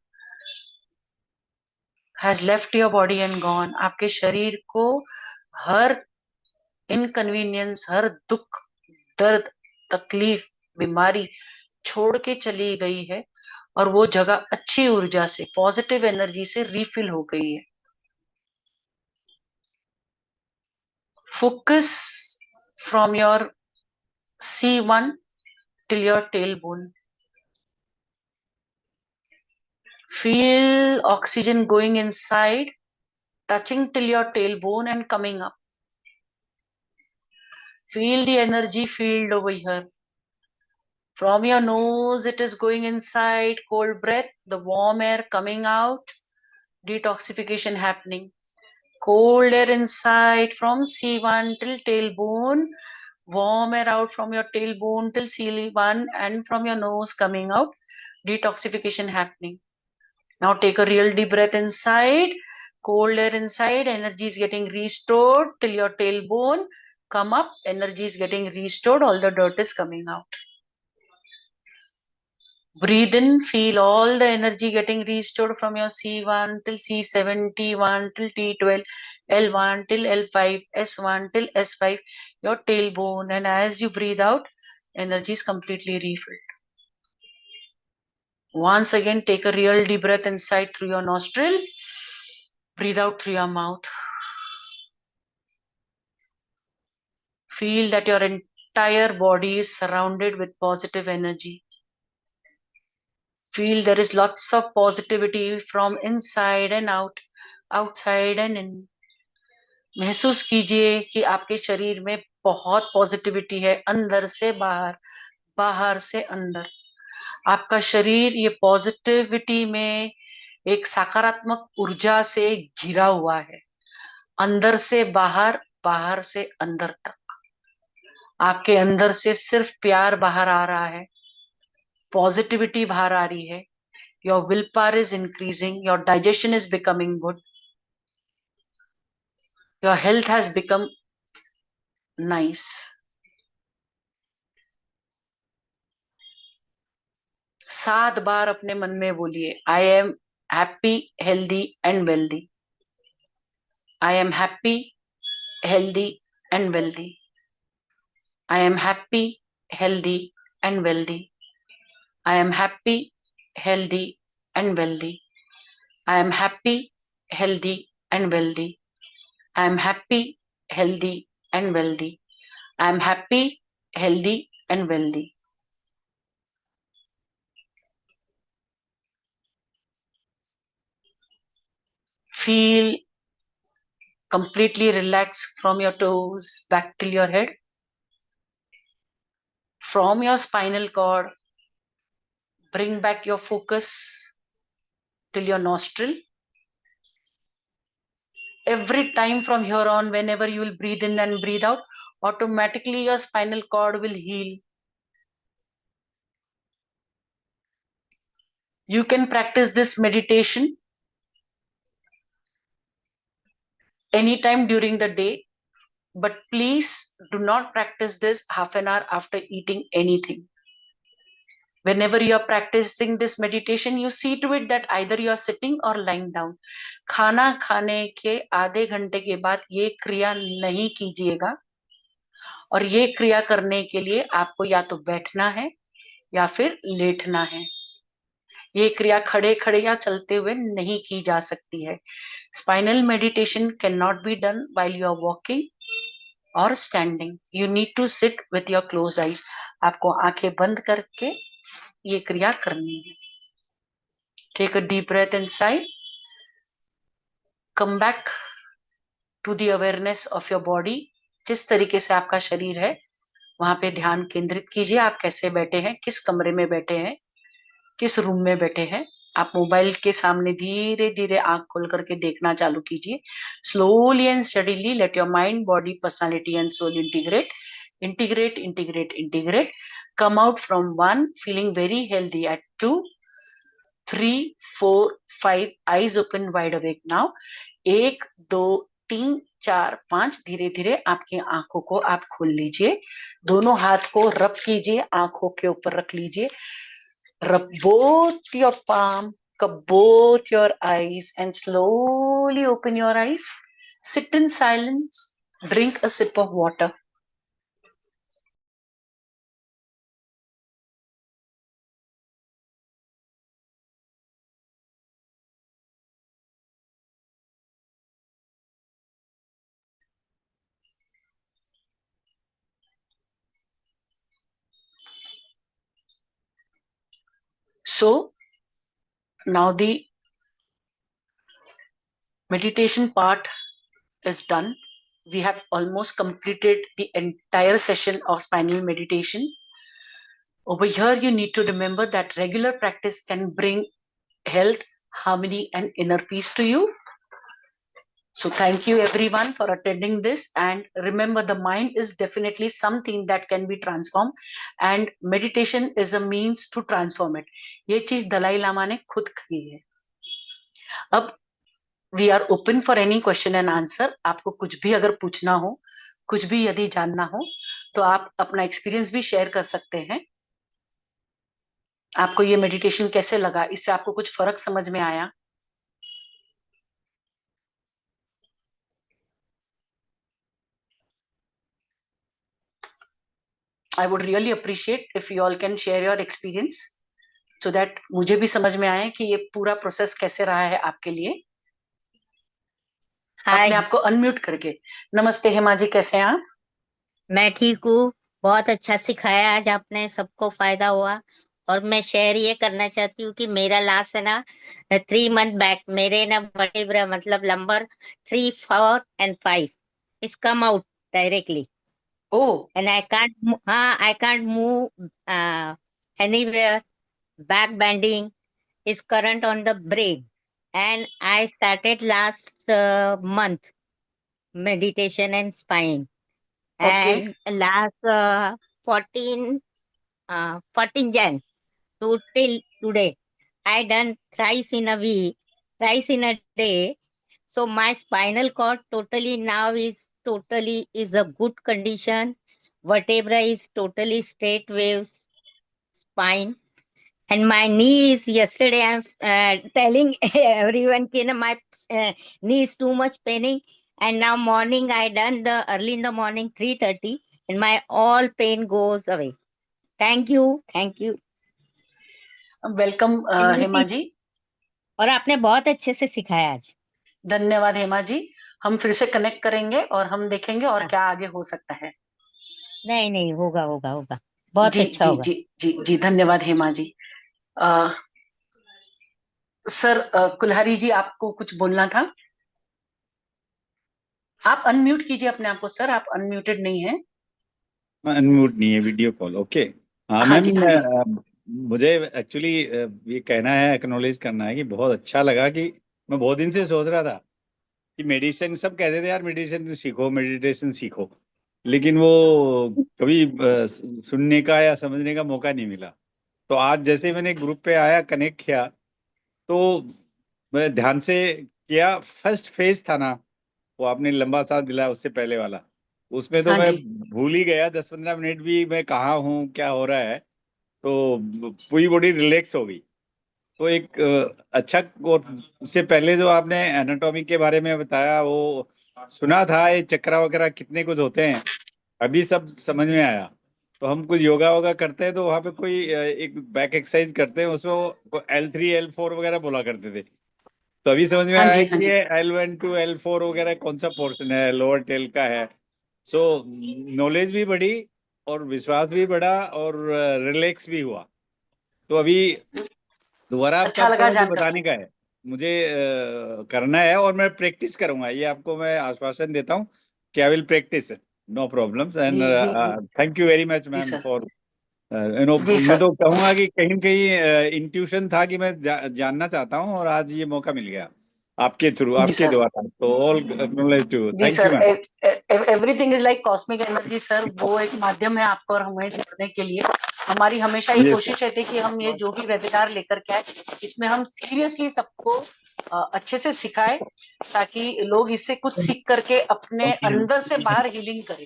has left your body and gone. आपके शरीर को हर inconvenience, हर दुख, दर्द, तकलीफ, बीमारी छोड़ के चली गई है और वो जगह अच्छी ऊर्जा से, पॉजिटिव एनर्जी से रिफिल हो गई है. Focus from your C1 till your tailbone. Feel oxygen going inside, touching till your tailbone and coming up. Feel the energy field over here. From your nose, it is going inside, cold breath, the warm air coming out, detoxification happening. Cold air inside from C1 till tailbone, warm air out from your tailbone till C1 and from your nose coming out, detoxification happening. Now take a real deep breath inside, cold air inside, energy is getting restored till your tailbone, come up, energy is getting restored, all the dirt is coming out. Breathe in, feel all the energy getting restored from your C1 till C7, T1 till T12, L1 till L5, S1 till S5, your tailbone, and as you breathe out, energy is completely refilled. Once again, take a real deep breath inside through your nostril, breathe out through your mouth. Feel that your entire body is surrounded with positive energy. Feel there is lots of positivity from inside and out, outside and in. महसूस कीजिए कि आपके शरीर में बहुत positivity है, अंदर से बाहर, बाहर से अंदर. आपका शरीर ये पॉजिटिविटी में एक सकारात्मक ऊर्जा से घिरा हुआ है, अंदर से बाहर, बाहर से अंदर तक. आपके अंदर से सिर्फ प्यार बाहर आ रहा है, पॉजिटिविटी बाहर आ रही है. Your willpower is increasing, your digestion is becoming good, your health has become nice. सात बार अपने मन में बोलिए, I am happy, healthy and wealthy. I am happy, healthy and wealthy. I am happy, healthy and wealthy. I am happy, healthy and wealthy. I am happy, healthy and wealthy. I am happy, healthy and wealthy. I am happy, healthy and wealthy. Feel completely relaxed from your toes back till your head. From your spinal cord Bring back your focus till your nostril. Every time from here on, whenever you will breathe in and breathe out, automatically your spinal cord will heal. You can practice this meditation anytime during the day, but please do not practice this half an hour after eating anything. Whenever you are practicing this meditation, you see to it that either you are sitting or lying down. खाना खाने के आधे घंटे के बाद ये क्रिया नहीं कीजिएगा, और ये क्रिया करने के लिए आपको या तो बैठना है या फिर लेटना है। ये क्रिया खड़े खड़े या चलते हुए नहीं की जा सकती है। Spinal meditation can not be done while you are walking और standing. You need to sit with your close eyes. आपको आंखें बंद करके ये क्रिया करनी है। Take a deep breath inside, come back to the awareness of your body. जिस तरीके से आपका शरीर है वहां पे ध्यान केंद्रित कीजिए। आप कैसे बैठे हैं, किस कमरे में बैठे हैं, किस रूम में बैठे हैं। आप मोबाइल के सामने धीरे धीरे आंख खोल करके देखना चालू कीजिए। Slowly and steadily let your mind, body, personality and soul integrate, integrate, integrate, integrate. Come out from 1, feeling very healthy at 2, 3, 4, 5. Eyes open, wide awake now. 1, 2, 3, 4, 5. धीरे धीरे आपकी आंखों को आप खोल लीजिए। दोनों हाथ को रब कीजिए, आंखों के ऊपर रख लीजिए। Rub both your palm, cup both your eyes, and slowly open your eyes. Sit in silence. Drink a sip of water. So now the meditation part is done. We have almost completed the entire session of spinal meditation. Over here, you need to remember that regular practice can bring health, harmony, and inner peace to you. So thank you everyone for attending this, and remember the mind is definitely something that can be transformed, and meditation is a means to transform it. ये चीज दलाई लामा ने खुद कही है। अब we are open for any question and answer. आपको कुछ भी अगर पूछना हो, कुछ भी यदि जानना हो, तो आप अपना एक्सपीरियंस भी शेयर कर सकते हैं। आपको ये मेडिटेशन कैसे लगा, इससे आपको कुछ फर्क समझ में आया? I would really appreciate if you all can share your experience so that मुझे भी समझ में आए कि ये पूरा प्रोसेस कैसे रहा है आपके लिए। अपने आप को अनम्यूट करके। नमस्ते हेमा जी, कैसे हैं आप? मैं ठीक हूँ, बहुत अच्छा सिखाया आज आपने, सबको फायदा हुआ। और मैं शेयर ये करना चाहती हूँ कि मेरा लास्ट है ना 3 मंथ बैक मेरे ना वर्टिब्रा मतलब lumbar 3, 4 and 5 is come out directly. Oh, And I can't move anywhere. Back bending is current on the brain. And I started last month meditation and spine. okay. And last 14 Jan to till today, I done thrice in a week, thrice in a day. So my spinal cord totally now is a good condition. Vertebra is totally straight wave spine. And my knee is, yesterday I'm telling everyone, my knee is too much paining. And now morning I done the early in the morning 3:30 and my all pain goes away. Thank you. Welcome Hema ji. और आपने बहुत अच्छे से सिखाया आज। धन्यवाद हेमा जी। हम फिर से कनेक्ट करेंगे और हम देखेंगे और क्या आगे हो सकता है। नहीं होगा बहुत जी अच्छा जी होगा। जी जी जी, धन्यवाद हेमा जी। सर कुल्हारी जी, आपको कुछ बोलना था? आप अनम्यूट कीजिए अपने आप को सर, आप अनम्यूटेड नहीं है। अनम्यूट नहीं है, वीडियो कॉल। ओके हाँ हाँ मैम, जी, हाँ जी। मुझे एक्चुअली ये कहना है, एक्नॉलेज करना है कि बहुत अच्छा लगा कि मैं बहुत दिन से सोच रहा था कि मेडिटेशन, सब कहते थे यार मेडिटेशन सीखो, मेडिटेशन सीखो, लेकिन वो कभी सुनने का या समझने का मौका नहीं मिला। तो आज जैसे मैंने ग्रुप पे आया, कनेक्ट किया, तो मैं ध्यान से किया। फर्स्ट फेज था ना, वो आपने लंबा सांस दिलाया उससे पहले वाला, उसमें तो हाँ मैं जी। भूल ही गया 10-15 मिनट भी मैं कहाँ हूँ, क्या हो रहा है। तो पूरी बॉडी रिलैक्स हो गई। तो एक अच्छा। और उससे पहले जो आपने एनाटॉमी के बारे में बताया, वो सुना था, ये चक्रा वगैरह कितने कुछ होते हैं, अभी सब समझ में आया। तो हम कुछ योगा वोगा करते हैं तो वहां पे कोई एक बैक एक्सरसाइज करते हैं, उसमें वो L3 L4 वगैरह बोला करते थे। तो अभी समझ में हाँ आया जी। हाँ कि जी। ये L1 to L4 वगैरह कौन सा पोर्शन है, लोअर टेल का है। सो नॉलेज भी बढ़ी, और विश्वास भी बढ़ा, और रिलैक्स भी हुआ। तो अभी दोबारा आपका अच्छा लगा आपको जो जानकर। बताने का है, मुझे करना है, और मैं प्रैक्टिस करूंगा, ये आपको मैं आश्वासन देता हूँ कि I will practice, no problems. And जी जी जी। थैंक यू वेरी मच जी ma'am sir. For, you know, जी मैं सर। तो कहूंगा कि कहीं न कहीं इंट्यूशन था कि मैं जानना चाहता हूँ, और आज ये मौका मिल गया आपके थ्रू, जी आपके सर। द्वारा। तो ऑल एक्नॉलेज टू, जी thank you sir. Ma'am. Everything is like cosmic energy sir, वो एक माध्यम है आपको और हमें जोड़ने के लिए। हमारी हमेशा ये यस सर। कोशिश रहती है कि हम ये जो भी वेबिनार लेकर के आए, इसमें हम सीरियसली सबको अच्छे से सिखाएं, ताकि लोग इससे कुछ सीख करके अपने अंदर से बाहर हीलिंग करें,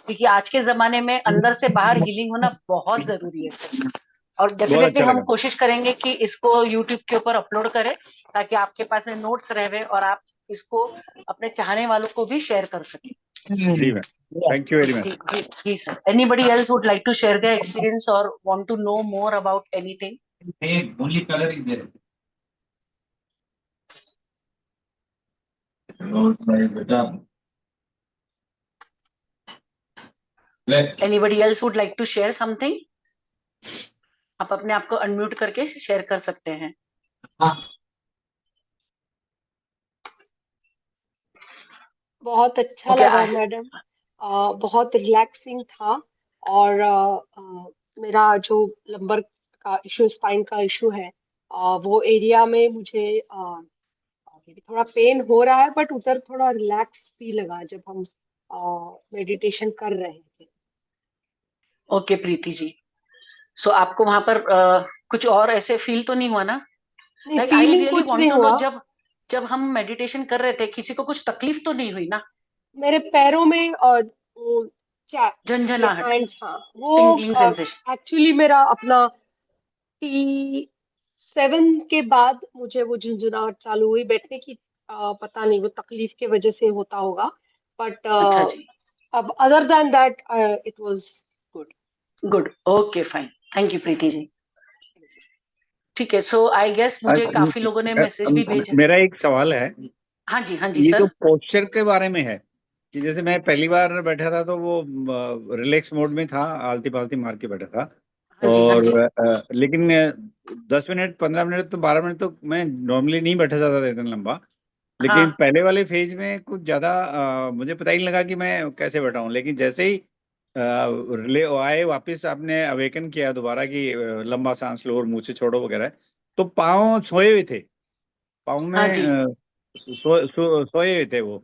क्योंकि आज के जमाने में अंदर से बाहर हीलिंग होना बहुत जरूरी है सर। और बहुत डेफिनेटली अच्छा हम लगा। कोशिश करेंगे कि इसको यूट्यूब के ऊपर अपलोड करें, ताकि आपके पास में नोट्स रहे और आप इसको अपने चाहने वालों को भी शेयर कर सकें। जी मैम, थैंक यू वेरी जी मच। जी जी sir. Anybody else would like to share their experience और want to know more about anything? Only colour is there. बेटा, anybody else would like to share something? आप अपने आप को unmute करके शेयर कर सकते हैं। बहुत अच्छा ओके। लगा मैडम। बहुत रिलैक्सिंग था। और मेरा जो लंबर का इशू, स्पाइन का इशू है, वो एरिया में मुझे थोड़ा पेन हो रहा है, बट उधर थोड़ा रिलैक्स भी लगा जब हम मेडिटेशन कर रहे थे। ओके प्रीति जी, सो आपको वहां पर कुछ और ऐसे फील तो नहीं हुआ ना? नहीं, लाइक आई फीलिंग रियली कुछ वांट नहीं टू नो, हुआ। जब जब हम मेडिटेशन कर रहे थे किसी को कुछ तकलीफ तो नहीं हुई ना? मेरे पैरों में वो क्या, ये झंझनाहट, हैंड्स, हाँ, वो टिंगलिंग सेंसेशन? एक्चुअली मेरा अपना T7 के बाद मुझे वो झुंझुनाहट चालू हुई बैठने की। पता नहीं, वो तकलीफ के वजह से होता होगा, बट अच्छा जी। अब other than that it was good. Good, okay fine. Thank you Preeti ji. ठीक है, सो आई गेस मुझे काफी लोगों ने मैसेज भी भेजा। मेरा एक सवाल है, हाँ जी ये जो सर। पोस्चर के बारे में है, कि जैसे मैं पहली बार बैठा था तो वो रिलैक्स मोड में था, आलती पालती मार के बैठा था। हाँ जी। हाँ और जी। लेकिन 10 मिनट, 15 मिनट, तो 12 मिनट तो मैं नॉर्मली नहीं बैठा जाता था इतना लंबा। लेकिन हाँ पहले वाले फेज में कुछ ज्यादा मुझे पता ही नहीं लगा कि मैं कैसे बैठा हूँ। लेकिन जैसे ही रिले आए वापस, आपने अवेकन किया दोबारा कि लंबा सांस लो और मुंह से छोड़ो वगैरह, तो पाँव सोए हुए थे, पाँव हाँ में जी। सोए हुए थे वो।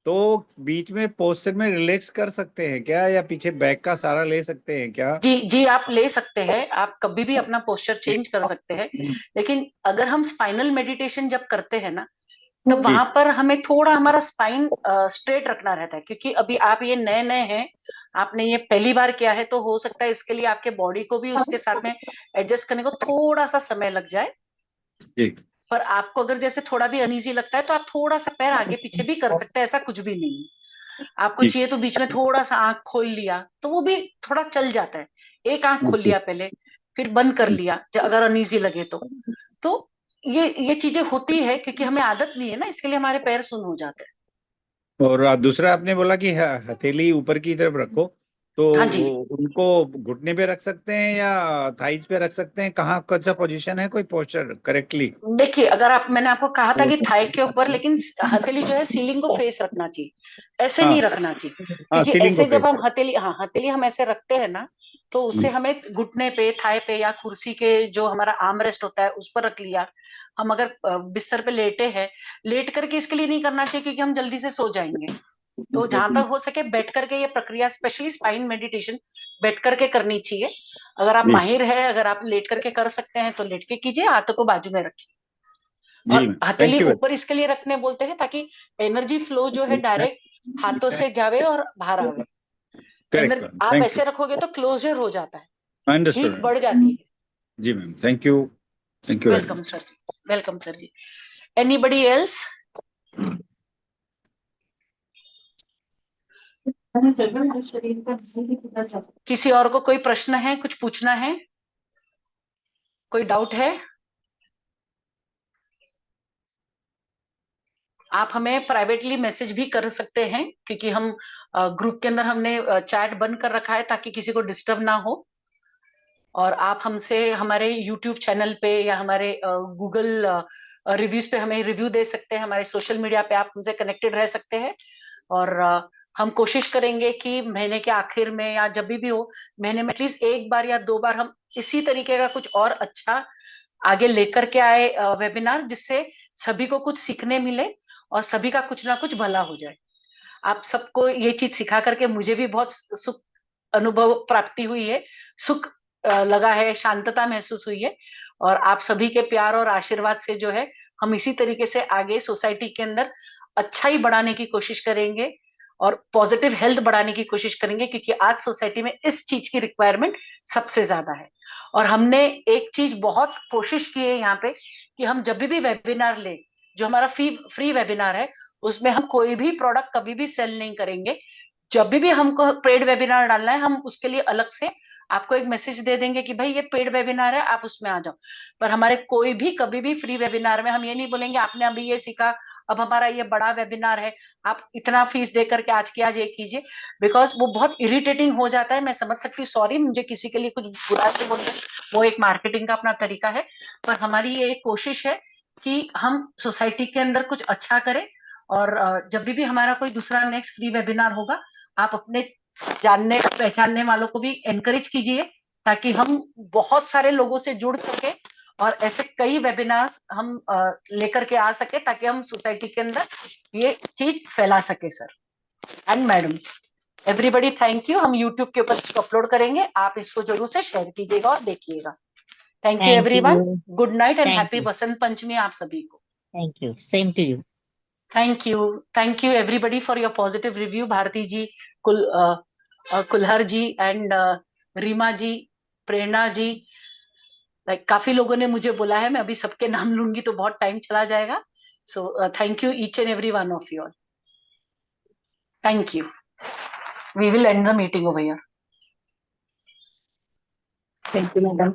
तो बीच में पोस्चर में रिलैक्स कर सकते हैं क्या, या पीछे बैक का सहारा ले सकते हैं क्या? जी जी, आप ले सकते हैं, आप कभी भी अपना पोस्चर चेंज कर सकते हैं। लेकिन अगर हम स्पाइनल मेडिटेशन जब करते हैं ना, तब जी वहां पर हमें थोड़ा हमारा स्पाइन स्ट्रेट रखना रहता है, क्योंकि अभी आप ये नए नए हैं, आपने ये पहली बार किया है, तो हो सकता है इसके लिए आपके बॉडी को भी उसके साथ में एडजस्ट करने को थोड़ा सा समय लग जाए। जी। पर आपको अगर जैसे थोड़ा भी अनईजी लगता है, तो आप थोड़ा सा पैर आगे पीछे भी कर सकते हैं, ऐसा कुछ भी नहीं है। आपको जी चाहिए तो बीच में थोड़ा सा आंख खोल लिया तो वो भी थोड़ा चल जाता है। एक आंख खोल जी लिया पहले, फिर बंद कर लिया अगर अनईजी लगे तो ये चीजें होती है, क्योंकि हमें आदत नहीं है ना, इसके लिए हमारे पैर सुन्न हो जाते हैं। और दूसरा आपने बोला कि हथेली ऊपर की तरफ रखो, तो हाँ जी। उनको घुटने पे रख सकते हैं या थाइज पे रख सकते हैं, कहाँ कौन सा पोजीशन है, कोई पोस्चर करेक्टली? देखिए, अगर आप, मैंने आपको कहा था कि थाई के ऊपर, लेकिन हथेली जो है सीलिंग को फेस रखना चाहिए, ऐसे हाँ नहीं रखना चाहिए। हाँ, क्योंकि सीलिंग को ऐसे जब फेस। हम हथेली, हाँ हथेली हम ऐसे रखते हैं ना, तो उससे हमें घुटने पे, थाई पे या कुर्सी के जो हमारा आर्म रेस्ट होता है उस पर रख लिया। हम अगर बिस्तर पे लेटे हैं, लेट करके इसके लिए नहीं करना चाहिए क्योंकि हम जल्दी से सो जाएंगे। तो जहां तक हो सके बैठ करके ये प्रक्रिया, स्पेशली स्पाइन मेडिटेशन बैठ करके करनी चाहिए। अगर आप जी माहिर है, अगर आप लेट करके कर सकते हैं तो लेट के कीजिए, हाथों को बाजू में रखिए। जी और मैम, हथेली थैंक यू। ऊपर इसके लिए रखने बोलते हैं ताकि एनर्जी फ्लो जो है डायरेक्ट हाथों से जावे और बाहर आवे। करेक्ट एनर्जी मैम, आप थैंक यू। ऐसे रखोगे तो क्लोजर हो जाता है, हीट अंडरस्टूड। बढ़ जाती है। जी ma'am, thank you, thank you very welcome much. Sir जी, वेलकम सर जी। Anybody else? किसी और को कोई प्रश्न है, कुछ पूछना है, कोई डाउट है? आप हमें प्राइवेटली मैसेज भी कर सकते हैं, क्योंकि हम ग्रुप के अंदर हमने चैट बंद कर रखा है ताकि किसी को डिस्टर्ब ना हो। और आप हमसे हमारे यूट्यूब चैनल पे या हमारे गूगल रिव्यूज पे हमें रिव्यू दे सकते हैं, हमारे सोशल मीडिया पे आप हमसे कनेक्टेड रह सकते हैं। और हम कोशिश करेंगे कि महीने के आखिर में या जब भी हो, महीने में एटलीस्ट एक बार या दो बार हम इसी तरीके का कुछ और अच्छा आगे लेकर के आए वेबिनार, जिससे सभी को कुछ सीखने मिले और सभी का कुछ ना कुछ भला हो जाए। आप सबको ये चीज सिखा करके मुझे भी बहुत सुख अनुभव प्राप्ति हुई है, सुख लगा है, शांतता महसूस हुई है। और आप सभी के प्यार और आशीर्वाद से जो है हम इसी तरीके से आगे सोसाइटी के अंदर अच्छाई बढ़ाने की कोशिश करेंगे और पॉजिटिव हेल्थ बढ़ाने की कोशिश करेंगे, क्योंकि आज सोसाइटी में इस चीज की रिक्वायरमेंट सबसे ज्यादा है। और हमने एक चीज बहुत कोशिश की है यहाँ पे कि हम जब भी वेबिनार ले, जो हमारा फ्री वेबिनार है, उसमें हम कोई भी प्रोडक्ट कभी भी सेल नहीं करेंगे। जब भी हमको पेड वेबिनार डालना है, हम उसके लिए अलग से आपको एक मैसेज दे देंगे कि भाई ये पेड वेबिनार है, आप उसमें आ जाओ। पर हमारे कोई भी कभी भी फ्री वेबिनार में हम ये नहीं बोलेंगे आपने अभी ये सीखा, अब हमारा ये बड़ा वेबिनार है, आप इतना फीस दे करके आज की आज ये कीजिए। बिकॉज वो बहुत इरिटेटिंग हो जाता है। मैं समझ सकती हूँ, सॉरी, मुझे किसी के लिए कुछ बुरा नहीं बोलना, वो एक मार्केटिंग का अपना तरीका है। पर हमारी ये एक कोशिश है कि हम सोसाइटी के अंदर कुछ अच्छा करें। और जब भी हमारा कोई दूसरा नेक्स्ट फ्री वेबिनार होगा, आप अपने जानने पहचानने वालों को भी एनकरेज कीजिए, ताकि हम बहुत सारे लोगों से जुड़ सके और ऐसे कई वेबिनार्स हम लेकर के आ सके, ताकि हम सोसाइटी के अंदर ये चीज फैला सके। Sir and madams, everybody thank you. हम यूट्यूब के ऊपर इसको अपलोड करेंगे, आप इसको जरूर से शेयर कीजिएगा और देखिएगा। Thank you Thank everyone, you. Good night and Thank happy you. Basant Panchami आप सभी को। Thank you. Same to you. Thank you everybody for your positive review. Bharati ji, Kulhar ji and Reema ji, Prerna ji, like काफी लोगों ने मुझे बोला है, मैं अभी सबके नाम लूंगी तो बहुत टाइम चला जाएगा। So thank you each and every one of you all. Thank you. We will end the meeting over here. Thank you madam.